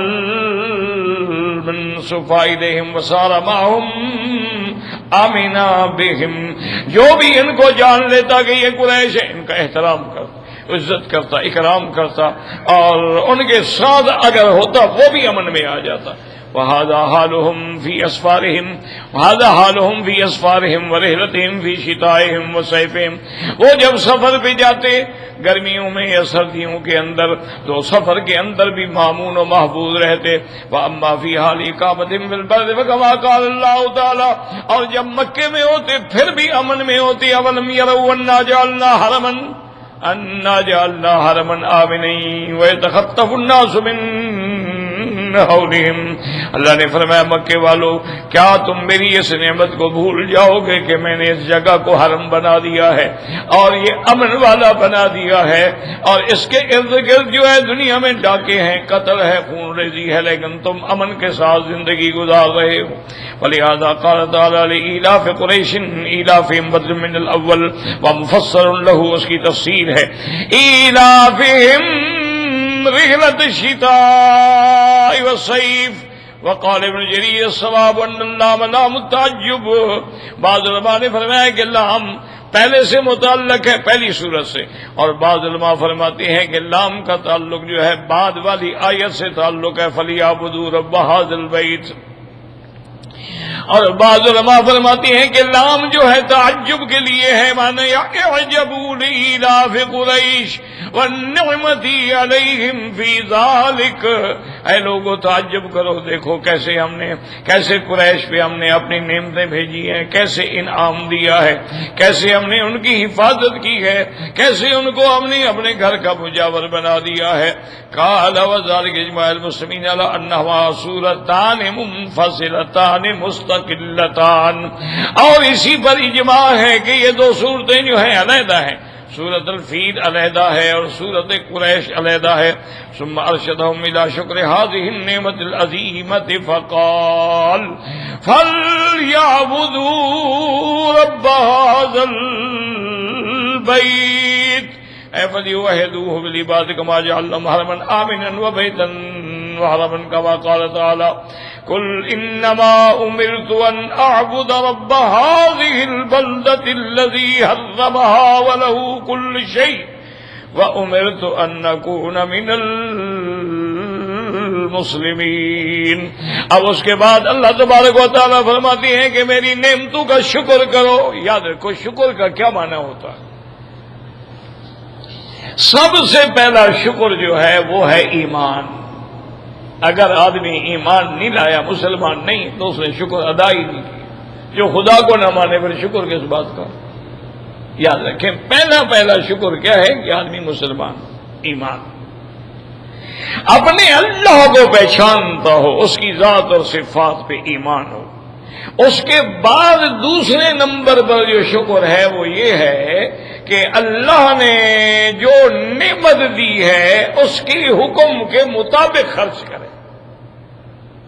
من صفائدهم وسار معهم آمنا بهم. جو بھی ان کو جان لیتا کہ یہ قریش ہے، ان کا احترام کرتا، عزت کرتا، اکرام کرتا، اور ان کے ساتھ اگر ہوتا وہ بھی امن میں آ جاتا. وهذا حالهم في اسفارهم وهذا حالهم في اسفارهم ورحلتهم في شتائهم وصيفهم. وہ جب سفر پہ جاتے گرمیوں میں یا سردیوں کے اندر تو سفر کے اندر بھی مامون و محفوظ رہتے. واما في حال اقامتهم بالبلد فكما قال الله تعالی، اور جب مکے میں ہوتے پھر بھی امن میں ہوتے. اولم يروا انا جعلنا حرما آمنا ويتخطف الناس من حولهم. اللہ نے فرمایا مکے والو، کیا تم میری اس نعمت کو بھول جاؤ گے کہ میں نے اس جگہ کو حرم بنا دیا ہے اور یہ امن والا بنا دیا ہے، اور اس کے ارد گرد جو ہے دنیا میں ڈاکے ہیں، قتل ہے، خون ریزی ہے، لیکن تم امن کے ساتھ زندگی گزار رہے ہو. ولہذا قال تعالی لإیلاف قریش ایلافہم بدر من الاول ومفسر له، اس کی تفسیر ہے ایلافہم رحلة الشتاء والصيف. وقال ابن جرير الصواب ان اللام لام التعجب. بعض علماء نے فرمایا کہ لام پہلے سے متعلق ہے، پہلی صورت سے، اور بعض علماء فرماتے ہیں کہ لام کا تعلق جو ہے بعد والی آیت سے تعلق ہے، فَلْيَعْبُدُوا رَبَّ هَٰذَا الْبَيْتِ. اور بعض علماء فرماتے ہیں کہ لام جو ہے تعجب کے لیے ہے، معنی اعجبوا لإیلاف قریش والنعمت علیہم فی ذالک. اے لوگو تعجب کرو، دیکھو کیسے قریش پہ ہم نے اپنی نعمتیں بھیجی ہیں، کیسے انعام دیا ہے، کیسے ہم نے ان کی حفاظت کی ہے، کیسے ان کو ہم نے اپنے گھر کا مجاور بنا دیا ہے. قال وذلك اجماع المسلمین علی انہما سورتان منفصلتان مستقلتان. اور اسی پر اجماع ہے کہ یہ دو صورتیں جو ہیں علیحدہ ہیں، سورۃ الفیل علیحدہ ہے اور سورۃ قریش علیحدہ ہے. ثم ارشدهم الى شکر هذه النعمت العظیمۃ فقال فلیعبدوا رب هذا البیت فلیوحدوه بالعباد كما جعلهم حرما آمنا وبيتا وحرما كما قال تعالى قل انما امرت ان اعبد رب هذه البلدة الذي حرمها وله كل شيء وامرت ان اكون من المسلمین. اب اس کے بعد اللہ تبارک و تعالیٰ فرماتے ہیں کہ میری نعمتوں کا شکر کرو. یاد رکھو شکر کا کیا معنی ہوتا ہے. سب سے پہلا شکر جو ہے وہ ہے ایمان. اگر آدمی ایمان نہیں لایا، مسلمان نہیں، تو اس نے شکر ادا ہی نہیں کیا. جو خدا کو نہ مانے پھر شکر کس بات کا. یاد رکھیں پہلا شکر کیا ہے کہ آدمی مسلمان، ایمان، اپنے اللہ کو پہچانتا ہو، اس کی ذات اور صفات پہ ایمان ہو. اس کے بعد دوسرے نمبر پر جو شکر ہے وہ یہ ہے کہ اللہ نے جو نعمت دی ہے اس کی حکم کے مطابق خرچ کرے.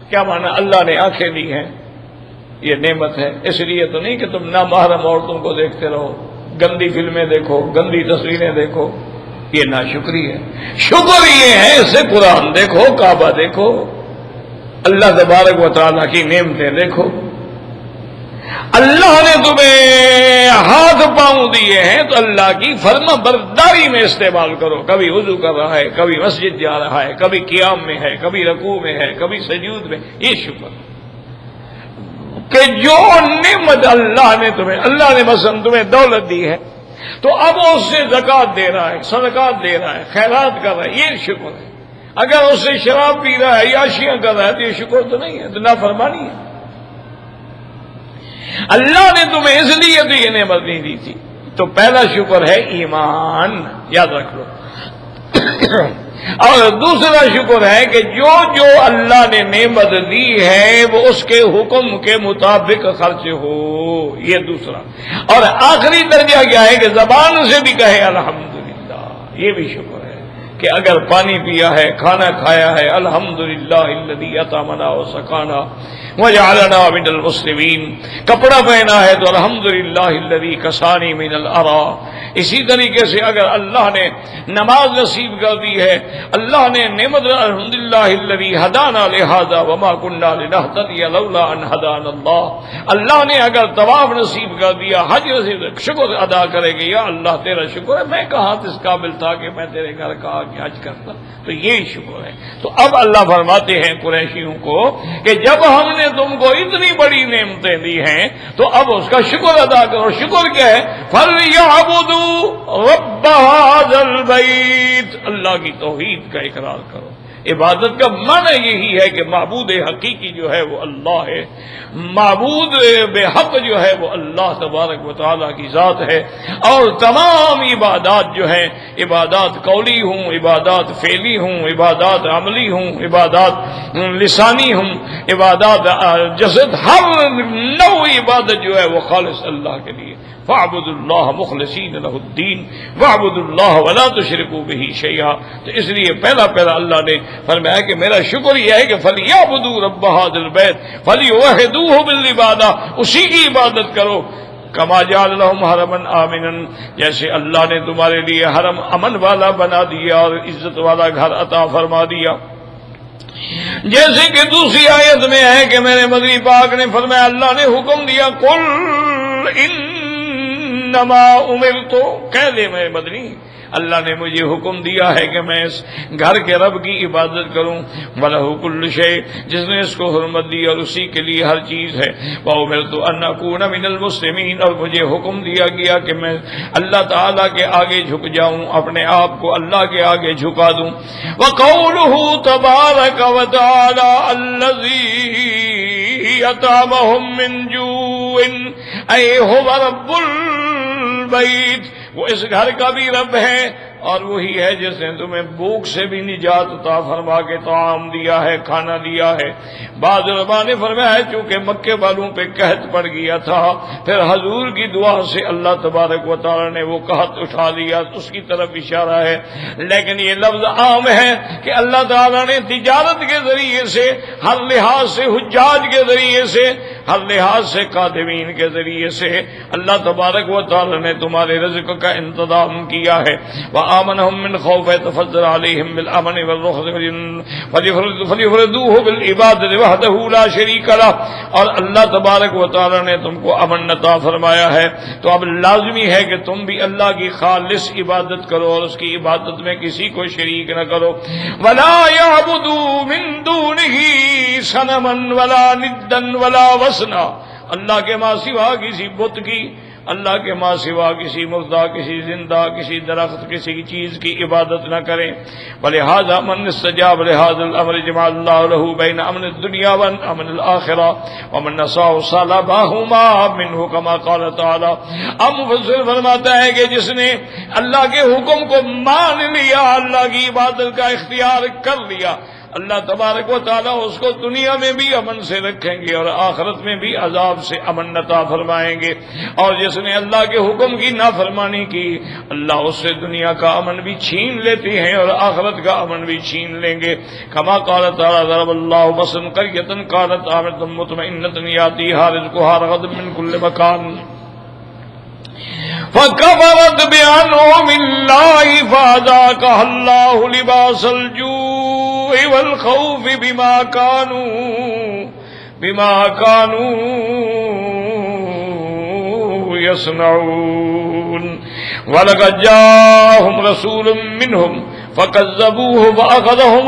کیا معنی؟ اللہ نے آنکھیں دی ہیں، یہ نعمت ہے. اس لیے تو نہیں کہ تم نامحرم عورتوں کو دیکھتے رہو، گندی فلمیں دیکھو، گندی تصویریں دیکھو، یہ ناشکری ہے. شکر یہ ہے اسے قرآن دیکھو، کعبہ دیکھو، اللہ تبارک و تعالیٰ کی نعمتیں دیکھو. اللہ نے تمہیں ہاتھ پاؤں دیے ہیں تو اللہ کی فرما برداری میں استعمال کرو. کبھی وضو کر رہا ہے، کبھی مسجد جا رہا ہے، کبھی قیام میں ہے، کبھی رکوع میں ہے، کبھی سجود میں. یہ شکر کہ جو نعمت اللہ نے مثلا تمہیں دولت دی ہے تو اب اس سے زکوٰۃ دے رہا ہے، صدقات دے رہا ہے، خیرات کر رہا ہے، یہ شکر ہے. اگر اس سے شراب پی رہا ہے، عیاشیاں کر رہا ہے تو یہ شکر تو نہیں ہے، تو نافرمانی ہے. اللہ نے تمہیں اس لیے تو یہ نعمت نہیں دی تھی. تو پہلا شکر ہے ایمان. یاد رکھ لو اور دوسرا شکر ہے کہ جو اللہ نے نعمت دی ہے وہ اس کے حکم کے مطابق خرچ ہو، یہ دوسرا۔ اور آخری درجہ کیا ہے کہ زبان سے بھی کہے الحمدللہ، یہ بھی شکر ہے کہ اگر پانی پیا ہے، کھانا کھایا ہے، الحمدللہ الذی اطعمنا وسقانا وجعلنا من المسلمین، کپڑا پہنا ہے تو الحمدللہ الذی کسانی من الارا۔ اسی طریقے سے اگر اللہ نے نماز نصیب کر دی ہے، اللہ نے نعمت، الحمدللہ الذی ہدانا لہذا وما کنا لنہتدی لولا ان ہدانا اللہ، اللہ نے اگر طواف نصیب کر دیا، حج نصیب، شکر ادا کرے گا، یا اللہ تیرا شکر ہے، میں کہاں اس قابل تھا کہ میں تیرے گھر کا آ کے حج کرتا، تو یہی شکر ہے۔ تو اب اللہ فرماتے ہیں قریشیوں کو کہ جب ہم نے تم کو اتنی بڑی نعمتیں دی ہیں تو اب اس کا شکر ادا کرو۔ شکر کیا ہے؟ فَلْيَعْبُدُوا رَبَّ هَذَا الْبَيْتِ، اللہ کی توحید کا اقرار کرو۔ عبادت کا معنی یہی ہے کہ معبود حقیقی جو ہے وہ اللہ ہے، معبود بے حق جو ہے وہ اللہ تبارک و تعالیٰ کی ذات ہے، اور تمام عبادات جو ہیں، عبادات قولی ہوں، عبادات فعلی ہوں، عبادات عملی ہوں، عبادات لسانی ہوں، عبادات جسد، ہر نوع عبادت جو ہے وہ خالص اللہ کے لیے۔ فَاعْبُدُوا اللَّهَ مُخْلِصِينَ لَهُ الدِّينَ وَاعْبُدُوا اللَّهَ وَلَا تُشْرِكُوا بِهِ شَيْئًا۔ تو اس لیے پہلا اللہ نے فرمایا کہ میرا شکر یہ ہے کہ فَلْيَعْبُدُوا رَبَّ هَذَا الْبَيْتِ فَلْيُوَحِّدُوهُ بِالْعِبَادَةِ، اسی کی عبادت کرو۔ کما جعل لهم حرما آمنا، جیسے اللہ نے تمہارے لیے حرم امن والا بنا دیا اور عزت والا گھر عطا فرما دیا۔ جیسے کہ دوسری آیت میں ہے کہ میرے مدنی پاک نے فرمایا، اللہ نے حکم دیا، قل انما امرت، کہہ دے میں مدنی، اللہ نے مجھے حکم دیا ہے کہ میں اس گھر کے رب کی عبادت کروں، وَلَهُ كُلُّ شَيْءٍ، جس نے اس کو حرمت دی اور اسی کے لیے ہر چیز ہے، وَأُمِرْتُ أَنْ أَكُونَ مِنَ الْمُسْلِمِينَ، اور مجھے حکم دیا گیا کہ میں اللہ تعالیٰ کے آگے جھک جاؤں، اپنے آپ کو اللہ کے آگے جھکا دوں۔ وَقَوْلُهُ تَبَارَكَ وَتَعَالَى الَّذِي أَطْعَمَهُم مِّن جُوعٍ أَيْ هُوَ رَبُّ الْبَيْتِ، وہ اس گھر کا بھی رب ہے اور وہی ہے جس نے تمہیں بھوک سے بھی نجات عطا فرما کے طعام دیا ہے، کھانا دیا ہے۔ بعض علماء نے فرمایا ہے چونکہ مکے والوں پہ قحط پڑ گیا تھا، پھر حضور کی دعا سے اللہ تبارک و تعالی نے وہ قحط اٹھا لیا، اس کی طرف اشارہ ہے۔ لیکن یہ لفظ عام ہے کہ اللہ تعالی نے تجارت کے ذریعے سے، ہر لحاظ سے حجاج کے ذریعے سے، ہر لحاظ سے قادمین کے ذریعے سے اللہ تبارک و تعالی نے تمہارے رزق کا انتظام کیا ہے۔ وآمنهم من خوف يتفضل عليهم بالامن والرخص فليفردوه بالعبادة وحده لا شريك له، اور اللہ تبارک و تعالی نے تم کو امن عطا فرمایا ہے، تو اب لازمی ہے کہ تم بھی اللہ کی خالص عبادت کرو اور اس کی عبادت میں کسی کو شریک نہ کرو۔ ولا يعبدوا من دونه صنما ولا ندا ولا وثنا، اللہ کے ماں سوا کسی بت کی، اللہ کے ماں سوا کسی مردہ، کسی زندہ، کسی درخت، کسی چیز کی عبادت نہ کریں۔ ولہذا من استجاب لهذا الامر جمع اللہ له بین امن الدنیا وامن الاخرہ ومن نساء صلبهما منه كما قال تعالی۔ اب مفسر فرماتا ہے کہ جس نے اللہ کے حکم کو مان لیا، اللہ کی عبادت کا اختیار کر لیا، اللہ تبارک و تعالیٰ اس کو دنیا میں بھی امن سے رکھیں گے اور آخرت میں بھی عذاب سے امن عطا فرمائیں گے۔ اور جس نے اللہ کے حکم کی نافرمانی کی، اللہ اس سے دنیا کا امن بھی چھین لیتے ہیں اور آخرت کا امن بھی چھین لیں گے۔ کما قال تعالیٰ ضرب اللہ مثلا قریۃ کانت آمنۃ مطمئنۃ یأتیہا رزقہا رغدا من کل مکان فَكَفَرَتْ بِأَنْعُمِ اللَّهِ فَأَذَاقَهَا اللَّهُ لِبَاسَ الْجُوعِ وَالْخَوْفِ بِمَا كَانُوا يَصْنَعُونَ وَلَقَدْ جَاءَهُمْ رَسُولٌ مِّنْهُمْ فَكَذَّبُوهُ فَأَخَذَهُمُ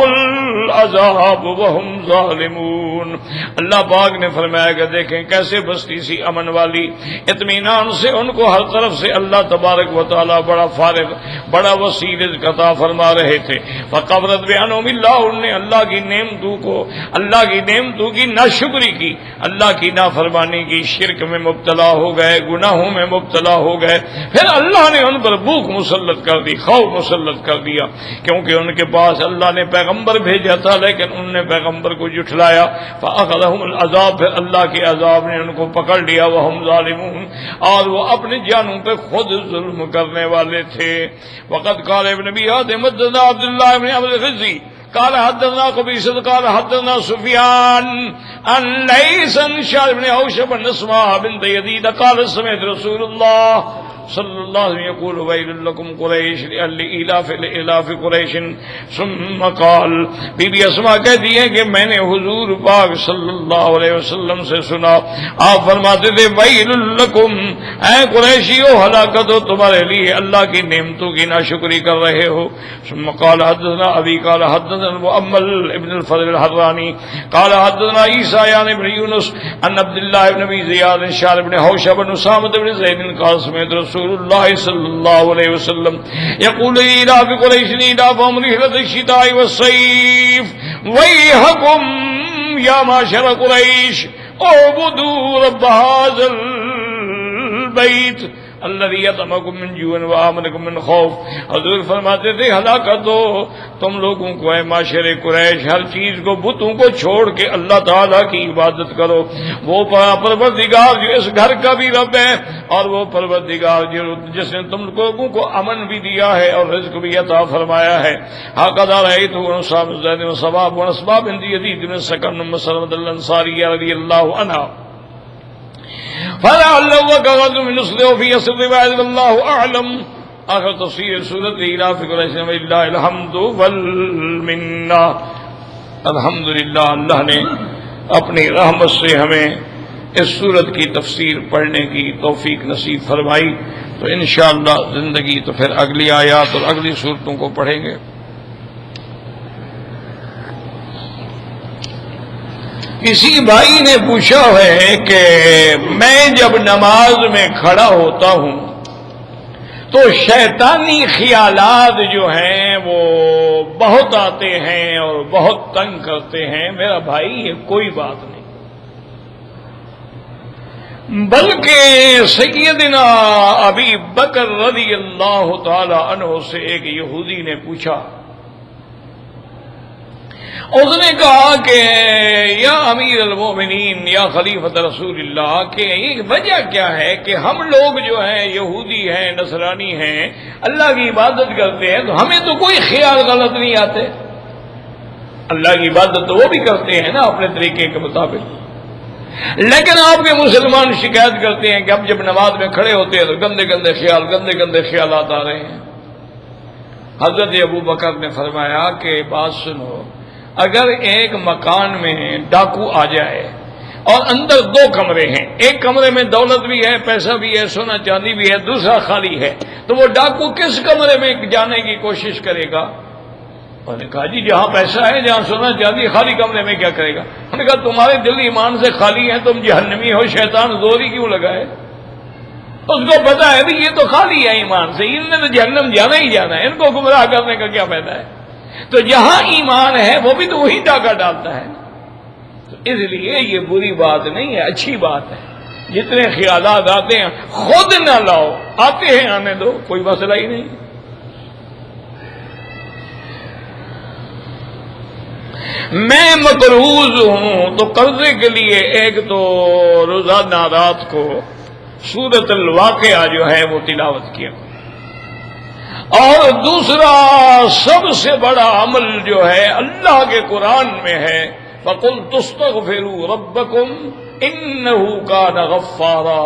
العذاب وهم ظالمون۔ اللہ پاک نے فرمایا کہ دیکھیں کیسے بستی سی امن والی، اطمینان سے ان کو ہر طرف سے اللہ تبارک و تعالی بڑا فارغ بڑا وسیع رزق عطا فرما رہے تھے۔ فقبرت بانعم اللہ، انہوں نے اللہ کی نعمتوں کو، اللہ کی نعمتوں کی ناشکری کی، اللہ کی نافرمانی کی، شرک میں مبتلا ہو گئے، گناہوں میں مبتلا ہو گئے، پھر اللہ نے ان پر بھوک مسلط کر دی، خوف مسلط کر دیا، کیونکہ ان کے پاس اللہ نے پیغمبر بھیجا تھا لیکن انہوں نے پیغمبر کو جھٹلایا۔ فأخذهم العذاب، پھر اللہ کے عذاب نے ان کو پکڑ لیا، وهم ظالمون، اور وہ اپنی جانوں پہ خود ظلم کرنے والے تھے۔ وقد قال ابن ابي حاتم حدثنا عبد الله بن عبد الرزي قال حدثنا قبيصة قال حدثنا سفيان عن ليث بن شعب بن اوشب بن اسماء بنت يزيد قال سمعت رسول الله صلی اللہ علیہ وسلم یقول ویل لکم قریش لإلاف قریش ثم قال، بی بی اسماء کہتی ہیں کہ میں نے حضور پاک صلی اللہ علیہ وسلم سے سنا، آپ فرماتے تھے ویل لکم، اے قریشیو ہلاکت ہو تمہارے لیے، اللہ کی نعمتوں کی ناشکری کر رہے ہو۔ ثم قال حدثنا ابی قال حدثنا مؤمل ابن الفضل الحرانی قال حدثنا عیسیٰ یعنی ابن یونس عن عبد اللہ ابن ابی زیاد شعر بن حوشب بن اسامہ بن زید قال سمعت رسول اللہ صلی اللہ علیہ وسلم یقول لإلاف قریش إلافهم رحلة الشتاء والصيف ويحكم يا معشر قریش اعبدوا رب هذا البيت الذي يطعمكم من جوع وآمنكم من خوف۔ حضور فرماتے تھے ہلاکت ہو تم لوگوں کو اے معاشر قریش، ہر چیز کو بتوں کو چھوڑ کے اللہ تعالیٰ کی عبادت کرو، وہ پروردگار جو اس گھر کا بھی رب ہے، اور وہ پروردگار جس نے تم لوگوں کو امن بھی دیا ہے اور رزق بھی عطا فرمایا ہے۔ هكذا رأيت أصحاب الزاد وصباب وأسباب بنت يزيد بن السكن أم سلمة الأنصارية رضي الله عنها فلعله وكغد من نصره في يسر رواية والله أعلم۔ آخر تفسیر سورۃ إلاف قریش وللہ الحمد والمنہ۔ الحمدللہ اللہ نے اپنی رحمت سے ہمیں اس سورت کی تفسیر پڑھنے کی توفیق نصیب فرمائی، تو انشاءاللہ زندگی تو پھر اگلی آیات اور اگلی سورتوں کو پڑھیں گے۔ کسی بھائی نے پوچھا ہے کہ میں جب نماز میں کھڑا ہوتا ہوں تو شیطانی خیالات جو ہیں وہ بہت آتے ہیں اور بہت تنگ کرتے ہیں۔ میرا بھائی یہ کوئی بات نہیں، بلکہ سیدنا ابی بکر رضی اللہ تعالی عنہ سے ایک یہودی نے پوچھا، اس نے کہا کہ یا امیر المومنین یا خلیفۃ رسول اللہ، کہ یہ وجہ کیا ہے کہ ہم لوگ جو ہیں یہودی ہیں نصرانی ہیں اللہ کی عبادت کرتے ہیں تو ہمیں تو کوئی خیال غلط نہیں آتے، اللہ کی عبادت تو وہ بھی کرتے ہیں نا اپنے طریقے کے مطابق، لیکن آپ کے مسلمان شکایت کرتے ہیں کہ اب جب نماز میں کھڑے ہوتے ہیں تو گندے گندے خیالات آ رہے ہیں۔ حضرت ابو بکر نے فرمایا کہ بات سنو، اگر ایک مکان میں ڈاکو آ جائے اور اندر دو کمرے ہیں، ایک کمرے میں دولت بھی ہے، پیسہ بھی ہے، سونا چاندی بھی ہے، دوسرا خالی ہے، تو وہ ڈاکو کس کمرے میں جانے کی کوشش کرے گا؟ انہوں نے کہا جی جہاں پیسہ ہے، جہاں سونا چاندی، خالی کمرے میں کیا کرے گا؟ انہوں نے کہا تمہارے دل ایمان سے خالی ہیں، تم جہنمی ہو، شیطان زور ہی کیوں لگائے؟ اس کو پتا ہے بھی یہ تو خالی ہے ایمان سے، ان نے تو جہنم جانا ہی جانا ہے، ان کو گمراہ کرنے کا کیا فائدہ ہے؟ تو جہاں ایمان ہے وہ بھی تو وہی ڈاکہ ڈالتا ہے، تو اس لیے یہ بری بات نہیں ہے، اچھی بات ہے۔ جتنے خیالات آتے ہیں خود نہ لاؤ، آتے ہیں آنے دو، کوئی مسئلہ ہی نہیں۔ میں مقروض ہوں تو قرضے کے لیے ایک تو روزانہ رات کو سورۃ الواقعہ جو ہے وہ تلاوت کیا، اور دوسرا سب سے بڑا عمل جو ہے اللہ کے قرآن میں ہے، فَقُلْتُ اسْتَغْفِرُوا رَبَّكُمْ إِنَّهُ كَانَ غَفَّارًا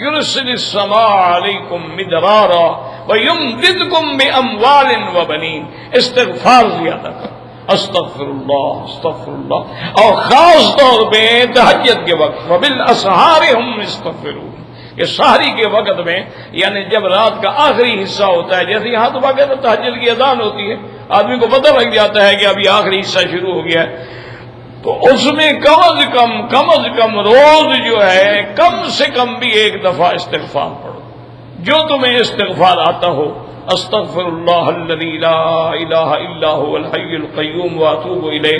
يُرْسِلِ السَّمَاءَ عَلَيْكُمْ مِدْرَارًا وَيُمْدِدْكُمْ بِأَمْوَالٍ وَبَنِينَ۔ استغفار زیادہ کر، استغفر اللہ، اور خاص طور پہ تہجد کے وقت، وَبِالْأَسْحَارِ هُمْ يَسْتَغْفِرُونَ، کہ سحری کے وقت میں، یعنی جب رات کا آخری حصہ ہوتا ہے، جیسے یہاں تو باقاعدہ تہجد کی اذان ہوتی ہے، آدمی کو پتہ لگ جاتا ہے کہ ابھی آخری حصہ شروع ہو گیا ہے، تو اس میں کم از کم روز جو ہے کم سے کم بھی ایک دفعہ استغفار پڑھو، جو تمہیں استغفار آتا ہو. استغفر اللہ الذی لا الہ الا هو الحی القیوم واتوب الیہ،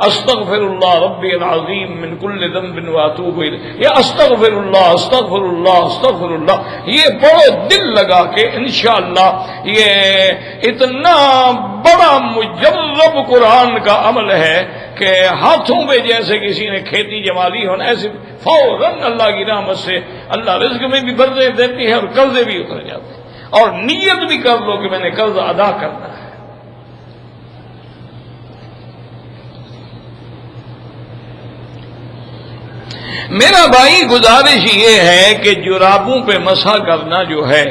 استغفر اللہ ربی العظیم من کل ذنب واتوب الیہ، یا استغفر اللہ استغفر اللہ استغفر اللہ. یہ پڑھو دل لگا کے، انشاءاللہ یہ اتنا بڑا مجرب قرآن کا عمل ہے کہ ہاتھوں پہ جیسے کسی نے کھیتی جما لی ہو نا، ایسے فوراً اللہ کی رحمت سے اللہ رزق میں بھی برکت دیتی ہے اور قرضے بھی اتر جاتے ہیں، اور نیت بھی کر لو کہ میں نے قرض ادا کرنا ہے. میرا بھائی گزارش یہ ہے کہ جرابوں پہ مسح کرنا جو ہے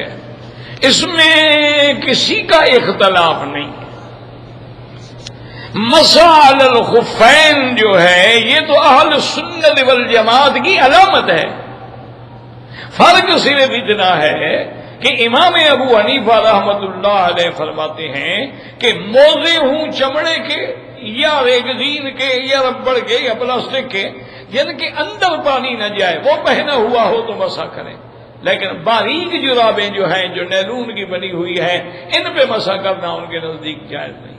اس میں کسی کا اختلاف نہیں. مسح علی الخفین جو ہے یہ تو اہل سنت والجماعت کی علامت ہے. فرق صرف اتنا ہے کہ امام ابو حنیفہ رحمۃ اللہ علیہ فرماتے ہیں کہ موزے ہوں چمڑے کے یا ریگزین کے یا ربڑ کے یا پلاسٹک کے جن کے اندر پانی نہ جائے وہ پہنا ہوا ہو تو مسح کریں، لیکن باریک جرابیں جو ہیں جو نیلون کی بنی ہوئی ہیں ان پہ مسح کرنا ان کے نزدیک جائز نہیں.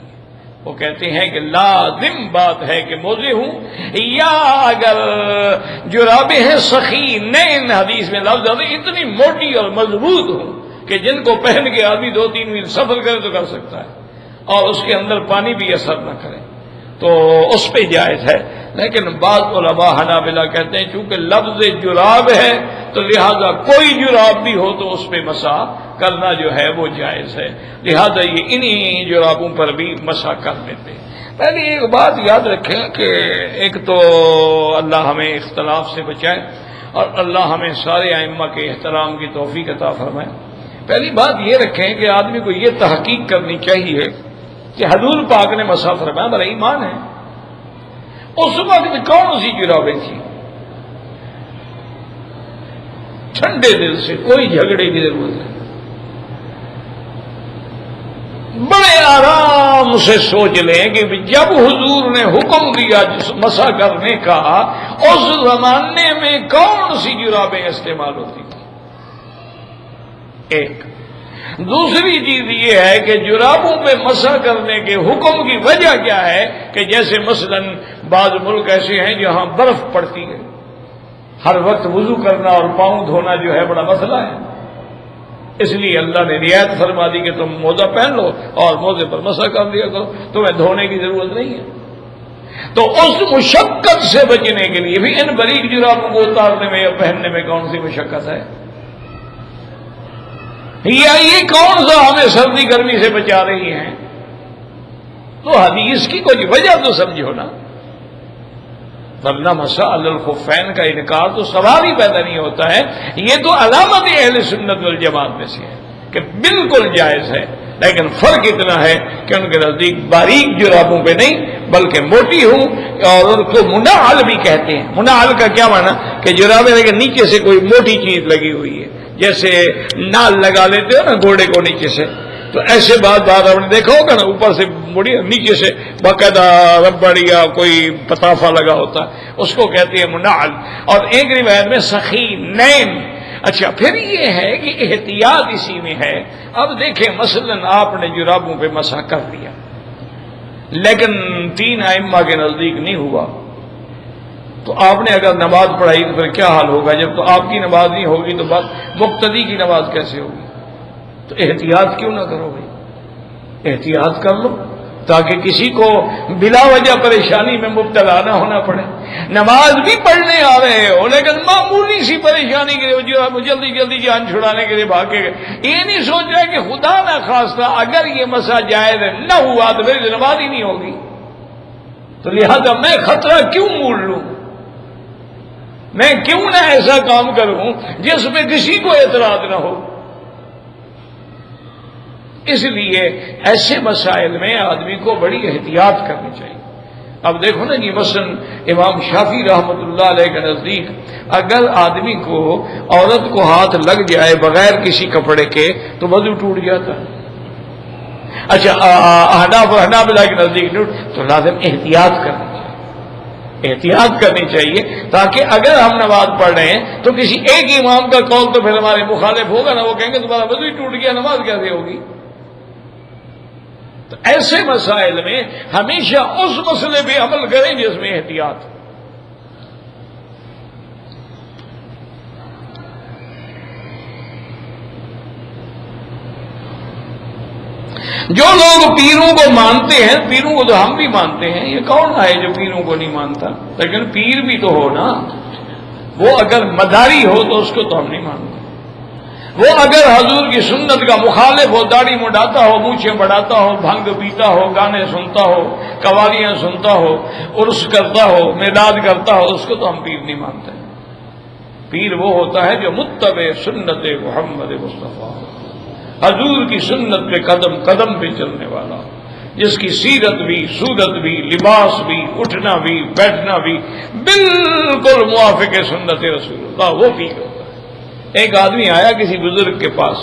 وہ کہتے ہیں کہ لازم بات ہے کہ موزے ہوں یا اگر جرابیں ہیں سخینین، حدیث میں لفظ آتے اتنی موٹی اور مضبوط ہوں کہ جن کو پہن کے آدمی 2-3 میل سفر کرے تو کر سکتا ہے اور اس کے اندر پانی بھی اثر نہ کرے تو اس پہ جائز ہے. لیکن بعض علماء حنابلہ کہتے ہیں چونکہ لفظ جراب ہے تو لہذا کوئی جراب بھی ہو تو اس پہ مسح کرنا جو ہے وہ جائز ہے، لہذا یہ انہی جرابوں پر بھی مسح کر لیتے. پہلے ایک بات یاد رکھیں کہ ایک تو اللہ ہمیں اختلاف سے بچائے اور اللہ ہمیں سارے ائمہ کے احترام کی توفیق عطا فرمائے. پہلی بات یہ رکھیں کہ آدمی کو یہ تحقیق کرنی چاہیے کہ حضور پاک نے مسح فرمایا، ہمارا ایمان ہے اس وقت کون سی جرابیں تھیں؟ ٹھنڈے دل سے، کوئی جھگڑے کی ضرورت نہیں، بڑے آرام سے سوچ لیں کہ جب حضور نے حکم دیا مسح کرنے کا اس زمانے میں کون سی جرابیں استعمال ہوتی تھیں. ایک دوسری چیز یہ ہے کہ جرابوں پہ مسح کرنے کے حکم کی وجہ کیا ہے کہ جیسے مثلا بعض ملک ایسے ہیں جہاں برف پڑتی ہے، ہر وقت وضو کرنا اور پاؤں دھونا جو ہے بڑا مسئلہ ہے، اس لیے اللہ نے رعایت فرما دی کہ تم موزہ پہن لو اور موزے پر مسح کر دیا کرو، تمہیں دھونے کی ضرورت نہیں ہے. تو اس مشقت سے بچنے کے لیے بھی ان باریک جرابوں کو اتارنے میں یا پہننے میں کون سی مشقت ہے؟ یا یہ کون سا ہمیں سردی گرمی سے بچا رہی ہیں؟ تو حدیث کی کوئی وجہ تو سمجھو نا، ورنہ مسح علی الخفین کا انکار تو سوال ہی پیدا نہیں ہوتا ہے. یہ تو علامت اہل سنت والجماعت میں سے ہے کہ بالکل جائز ہے، لیکن فرق اتنا ہے کہ ان کے نزدیک باریک جرابوں پہ نہیں بلکہ موٹی ہوں اور ان کو منعل بھی کہتے ہیں. منعل کا کیا معنی کہ جرابیں لیکن نیچے سے کوئی موٹی چیز لگی ہوئی ہے، جیسے نال لگا لیتے ہو نا گھوڑے کو نیچے سے، تو ایسے بات آپ نے دیکھا ہوگا نا، اوپر سے مڑی نیچے سے باقاعدہ ربڑ یا کوئی پتافہ لگا ہوتا ہے، اس کو کہتے ہیں منعل. اور ایک روایت میں سخینین. اچھا پھر یہ ہے کہ احتیاط اسی میں ہے. اب دیکھیں مثلا آپ نے جرابوں پہ مسح کر دیا لیکن 3 ائمہ کے نزدیک نہیں ہوا، تو آپ نے اگر نماز پڑھائی تو پھر کیا حال ہوگا؟ جب تو آپ کی نماز نہیں ہوگی تو بات مقتدی کی نماز کیسے ہوگی؟ تو احتیاط کیوں نہ کرو بھائی؟ احتیاط کر لو تاکہ کسی کو بلا وجہ پریشانی میں مبتلا نہ ہونا پڑے. نماز بھی پڑھنے آ رہے ہو لیکن معمولی سی پریشانی کے لیے جو جلدی جلدی جان چھڑانے کے لیے بھاگے گئے، یہ نہیں سوچ رہے کہ خدا نہ خواستہ اگر یہ مسئلہ جائز نہ ہوا تو میری نماز ہی نہیں ہوگی، تو لہذا میں خطرہ کیوں مول لوں؟ میں کیوں نہ ایسا کام کروں جس میں کسی کو اعتراض نہ ہو؟ اس لیے ایسے مسائل میں آدمی کو بڑی احتیاط کرنی چاہیے. اب دیکھو نا جی مثلا امام شافعی رحمۃ اللہ علیہ کے نزدیک اگر آدمی کو عورت کو ہاتھ لگ جائے بغیر کسی کپڑے کے تو وضو ٹوٹ جاتا ہے. اچھا احناف اور حنابلہ کے نزدیک جھوٹ، تو لازم احتیاط کرنی چاہیے، احتیاط کرنی چاہیے، تاکہ اگر ہم نماز پڑھ رہے ہیں تو کسی ایک امام کا قول تو پھر ہمارے مخالف ہوگا نا، وہ کہیں گے تمہارا وضو ہی ٹوٹ گیا، نماز کیسے ہوگی؟ تو ایسے مسائل میں ہمیشہ اس مسئلے پہ عمل کریں جس میں احتیاط ہو۔ جو لوگ پیروں کو مانتے ہیں، پیروں کو تو ہم بھی مانتے ہیں، یہ کون ہے جو پیروں کو نہیں مانتا؟ لیکن پیر بھی تو ہو نا، وہ اگر مداری ہو تو اس کو تو ہم نہیں مانتے، وہ اگر حضور کی سنت کا مخالف ہو، داڑھی مڈاتا ہو، مونچھیں بڑھاتا ہو، بھنگ پیتا ہو، گانے سنتا ہو، قوالیاں سنتا ہو، عرس کرتا ہو، میلاد کرتا ہو، اس کو تو ہم پیر نہیں مانتے۔ پیر وہ ہوتا ہے جو متبع سنت محمد مصطفیٰ، حضور کی سنت پہ قدم قدم پہ چلنے والا، جس کی سیرت بھی، صورت بھی، لباس بھی، اٹھنا بھی، بیٹھنا بھی بالکل موافق سنت رسول اللہ، وہ پیر ہوتا ہے۔ ایک آدمی آیا کسی بزرگ کے پاس،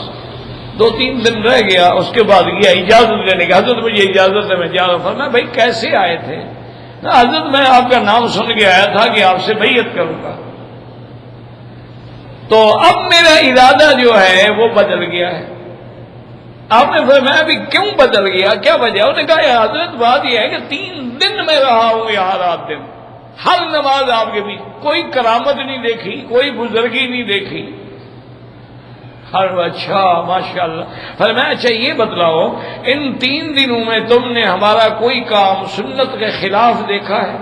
2-3 دن رہ گیا، اس کے بعد گیا اجازت لینے کا، حضرت مجھے اجازت ہے میں جا رہا ہوں۔ فرمایا بھائی کیسے آئے تھے؟ حضرت میں آپ کا نام سن کے آیا تھا کہ آپ سے بیعت کروں گا، تو اب میرا ارادہ جو ہے وہ بدل گیا ہے۔ آپ نے فرمایا ابھی کیوں بدل گیا، کیا وجہ؟ انہوں نے کہا حضرت بات یہ ہے کہ 3 دن میں رہا ہوں یہاں، رات دن ہر نماز آپ کے بھی، کوئی کرامت نہیں دیکھی، کوئی بزرگی نہیں دیکھی۔ اچھا ماشاء اللہ۔ فرمایا اچھا یہ بتلاؤ ان 3 دنوں میں تم نے ہمارا کوئی کام سنت کے خلاف دیکھا ہے؟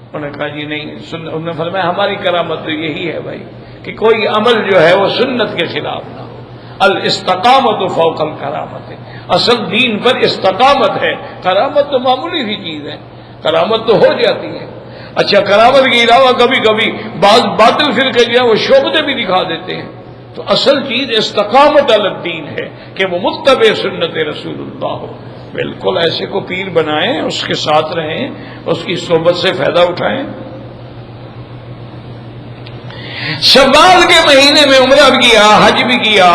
انہوں نے کہا جی نہیں۔ انہوں نے فرمایا ہماری کرامت تو یہی ہے بھائی کہ کوئی عمل جو ہے وہ سنت کے خلاف نہ ہو۔ الاستقامت فوق الکرامت ہے، اصل دین پر استقامت ہے، کرامت تو معمولی سی چیز ہے، کرامت تو ہو جاتی ہے۔ اچھا کرامت کے علاوہ کبھی کبھی بعض باطل فرقے جو ہے وہ شعبے بھی دکھا دیتے ہیں، تو اصل چیز استقامت علی الدین ہے کہ وہ متبع سنت رسول اللہ ہو۔ بالکل ایسے کو پیر بنائیں، اس کے ساتھ رہیں، اس کی صحبت سے فائدہ اٹھائیں۔ شوال کے مہینے میں عمرہ بھی کیا، حج بھی کیا،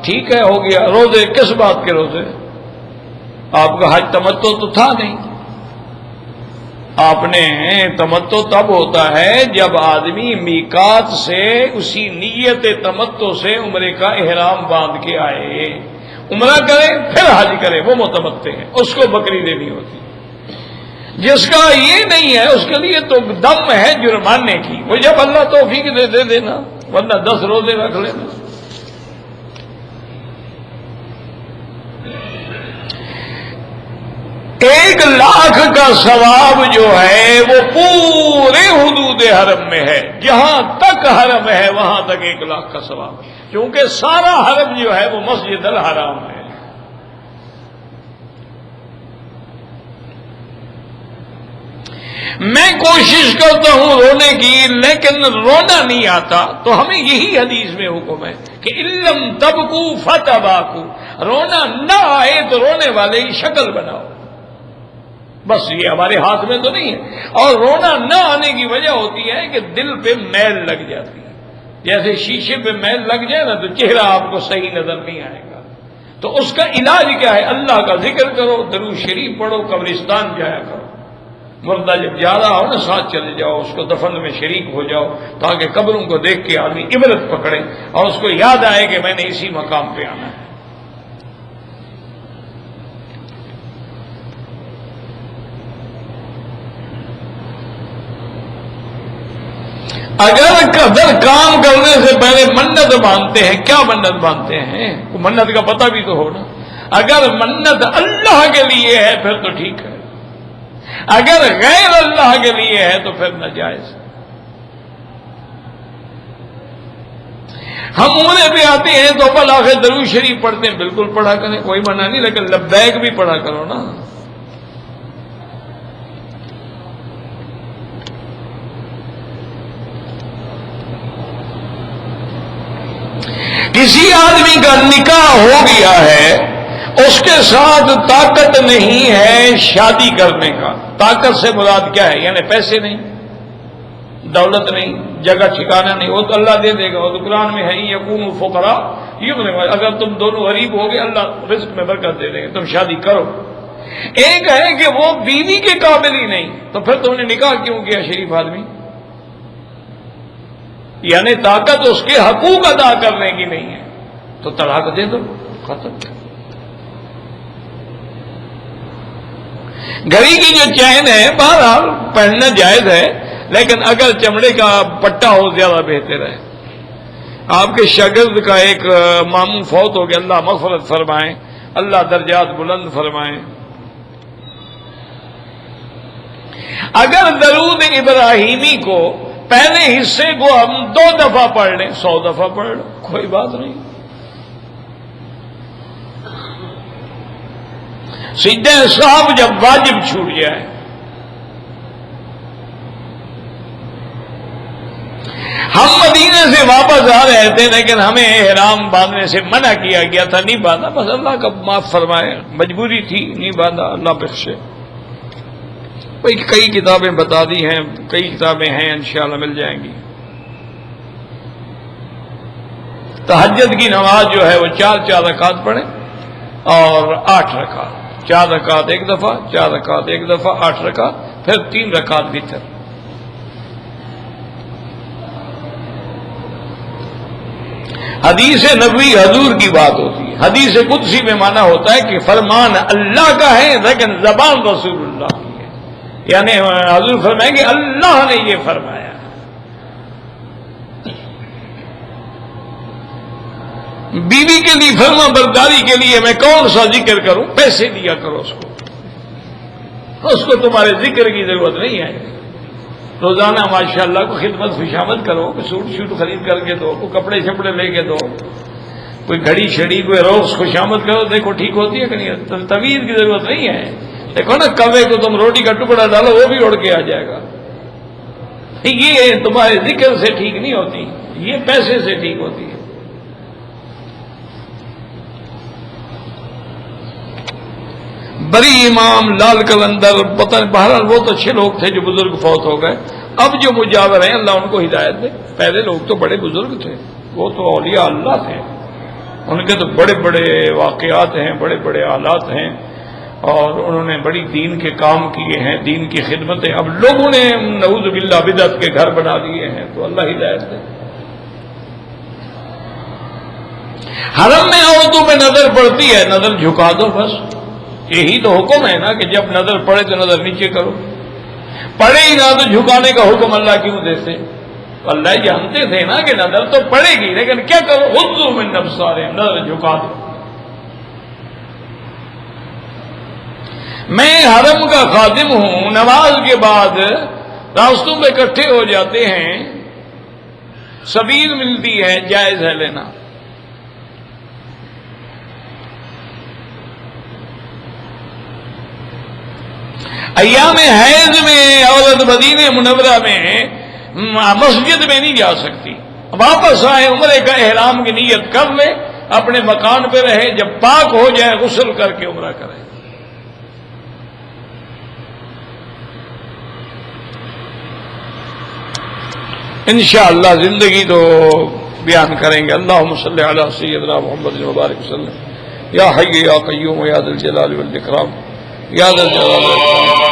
ٹھیک ہے ہو گیا۔ روزے کس بات کے روزے؟ آپ کا حج تمتع تو تھا نہیں۔ آپ نے تمتع تب ہوتا ہے جب آدمی میقات سے اسی نیت تمتع سے عمرے کا احرام باندھ کے آئے، عمرہ کرے پھر حج کرے، وہ متمتع ہے، اس کو بکری دینی ہوتی۔ جس کا یہ نہیں ہے اس کے لیے تو دم ہے جرمانے کی، وہ جب اللہ توفیق دے دینا، ورنہ 10 روزے رکھ لینا۔ 1,00,000 کا ثواب جو ہے وہ پورے حدود حرم میں ہے، جہاں تک حرم ہے وہاں تک 1,00,000 کا ثواب، کیونکہ سارا حرم جو ہے وہ مسجد الحرام ہے۔ میں کوشش کرتا ہوں رونے کی، لیکن رونا نہیں آتا، تو ہمیں یہی حدیث میں حکم ہے کہ علم تبکو فتباکو، رونا نہ آئے تو رونے والے کی شکل بناؤ، بس یہ ہمارے ہاتھ میں تو نہیں ہے۔ اور رونا نہ آنے کی وجہ ہوتی ہے کہ دل پہ میل لگ جاتی ہے، جیسے شیشے پہ میل لگ جائے نا تو چہرہ آپ کو صحیح نظر نہیں آئے گا۔ تو اس کا علاج کیا ہے؟ اللہ کا ذکر کرو، درود شریف پڑھو، قبرستان جایا کرو، مردہ جب جا رہا ہو نا ساتھ چلے جاؤ، اس کو دفن میں شریک ہو جاؤ، تاکہ قبروں کو دیکھ کے آدمی عبرت پکڑے اور اس کو یاد آئے کہ میں نے اسی مقام پہ آنا ہے۔ اگر قدر کام کرنے سے پہلے منت باندھتے ہیں، کیا منت باندھتے ہیں؟ منت کا پتہ بھی تو ہو نا۔ اگر منت اللہ کے لیے ہے پھر تو ٹھیک ہے، اگر غیر اللہ کے لیے ہے تو پھر ناجائز۔ ہم عمرے پہ آتے ہیں تو آخر درود شریف پڑھتے ہیں، بالکل پڑھا کریں، کوئی منع نہیں، لیکن لبیک بھی پڑھا کرو نا۔ کسی آدمی کا نکاح ہو گیا ہے، اس کے ساتھ طاقت نہیں ہے شادی کرنے کا، طاقت سے مراد کیا ہے؟ یعنی پیسے نہیں، دولت نہیں، جگہ ٹھکانا نہیں، وہ تو اللہ دے دے گا. وہ تو قرآن میں ہے یکون فقراء یغنیہم، اگر تم دونوں غریب ہوگے اللہ رزق میں برکت دے دے گا. تم شادی کرو. ایک ہے کہ وہ بیوی کے قابل ہی نہیں، تو پھر تم نے نکاح کیوں کیا شریف آدمی؟ یعنی طاقت اس کے حقوق ادا کرنے کی نہیں ہے تو طلاق دے دو، ختم. گھڑی کی جو چین ہے بہرحال پہننا جائز ہے، لیکن اگر چمڑے کا پٹا ہو زیادہ بہتر ہے. آپ کے شاگرد کا ایک ماموں فوت ہو گیا، اللہ مغفرت فرمائے، اللہ درجات بلند فرمائے. اگر درود ابراہیمی کو پہلے حصے کو ہم 2 دفعہ پڑھ لیں، 100 دفعہ پڑھ لیں، کوئی بات نہیں. سجدہ صاحب جب واجب چھوٹ جائے، ہم مدینے سے واپس آ رہے تھے لیکن ہمیں احرام باندھنے سے منع کیا گیا تھا، نہیں باندھا، بس اللہ کا معاف فرمائے، مجبوری تھی، نہیں باندھا، اللہ بخشے. کئی کتابیں بتا دی ہیں، کئی کتابیں ہیں انشاءاللہ مل جائیں گی. تہجد کی نماز جو ہے وہ 4 رکعت پڑھیں اور 8 رکعت، 4 رکعت ایک دفعہ، 4 رکعت ایک دفعہ، 8 رکعت، پھر 3 رکعت وتر. حدیث نبوی حضور کی بات ہوتی ہے. حدیث قدسی میں معنی ہوتا ہے کہ فرمان اللہ کا ہے لیکن زبان رسول اللہ کی ہے، یعنی حضور فرمائیں کہ اللہ نے یہ فرمایا. بیوی کے لیے فرما برداری کے لیے میں کون سا ذکر کروں؟ پیسے دیا کرو اس کو تمہارے ذکر کی ضرورت نہیں ہے. روزانہ ماشاءاللہ کو خدمت خوشامد کرو، کوئی سوٹ خرید کر کے دو، کوئی کپڑے شپڑے لے کے دو، کوئی گھڑی چھڑی، کوئی روز خوشامد کرو، دیکھو ٹھیک ہوتی ہے کہ نہیں. تویز کی ضرورت نہیں ہے. دیکھو نا کوے کو تم روٹی کا ٹکڑا ڈالو وہ بھی اڑ کے آ جائے گا. یہ تمہارے ذکر سے ٹھیک نہیں ہوتی، یہ پیسے سے ٹھیک ہوتی ہے. بری امام لال قلندر پتہ بہرحال بہت اچھے لوگ تھے جو بزرگ فوت ہو گئے. اب جو مجاور ہیں اللہ ان کو ہدایت دے. پہلے لوگ تو بڑے بزرگ تھے، وہ تو اولیاء اللہ تھے، ان کے تو بڑے بڑے واقعات ہیں، بڑے بڑے حالات ہیں، اور انہوں نے بڑی دین کے کام کیے ہیں، دین کی خدمتیں. اب لوگوں نے نعوذ باللہ بدعت کے گھر بنا دیے ہیں، تو اللہ ہدایت دے. حرم میں عورتوں میں نظر پڑتی ہے، نظر جھکا دو بس. یہی تو حکم ہے نا کہ جب نظر پڑے تو نظر نیچے کرو، پڑے ہی نہ تو جھکانے کا حکم اللہ کیوں دیتے؟ اللہ جانتے تھے نا کہ نظر تو پڑے گی، لیکن کیا کرو؟ غضوا من ابصارہم، نظر جھکا دو. میں حرم کا خادم ہوں، نماز کے بعد راستوں میں اکٹھے ہو جاتے ہیں، سبیل ملتی ہے، جائز ہے لینا. ایام حیض میں عورت مدینہ منورہ میں مسجد میں نہیں جا سکتی. واپس آئے عمرے کا احرام کی نیت کر لے، اپنے مکان پہ رہے، جب پاک ہو جائے غسل کر کے عمرہ کرے. انشاءاللہ زندگی تو بیان کریں گے. اللہم صلی علی سیدنا محمد مبارک وسلم. یا حی یا قیوم یا ذی الجلال والاکرام، یا ذا الجلال والاکرام.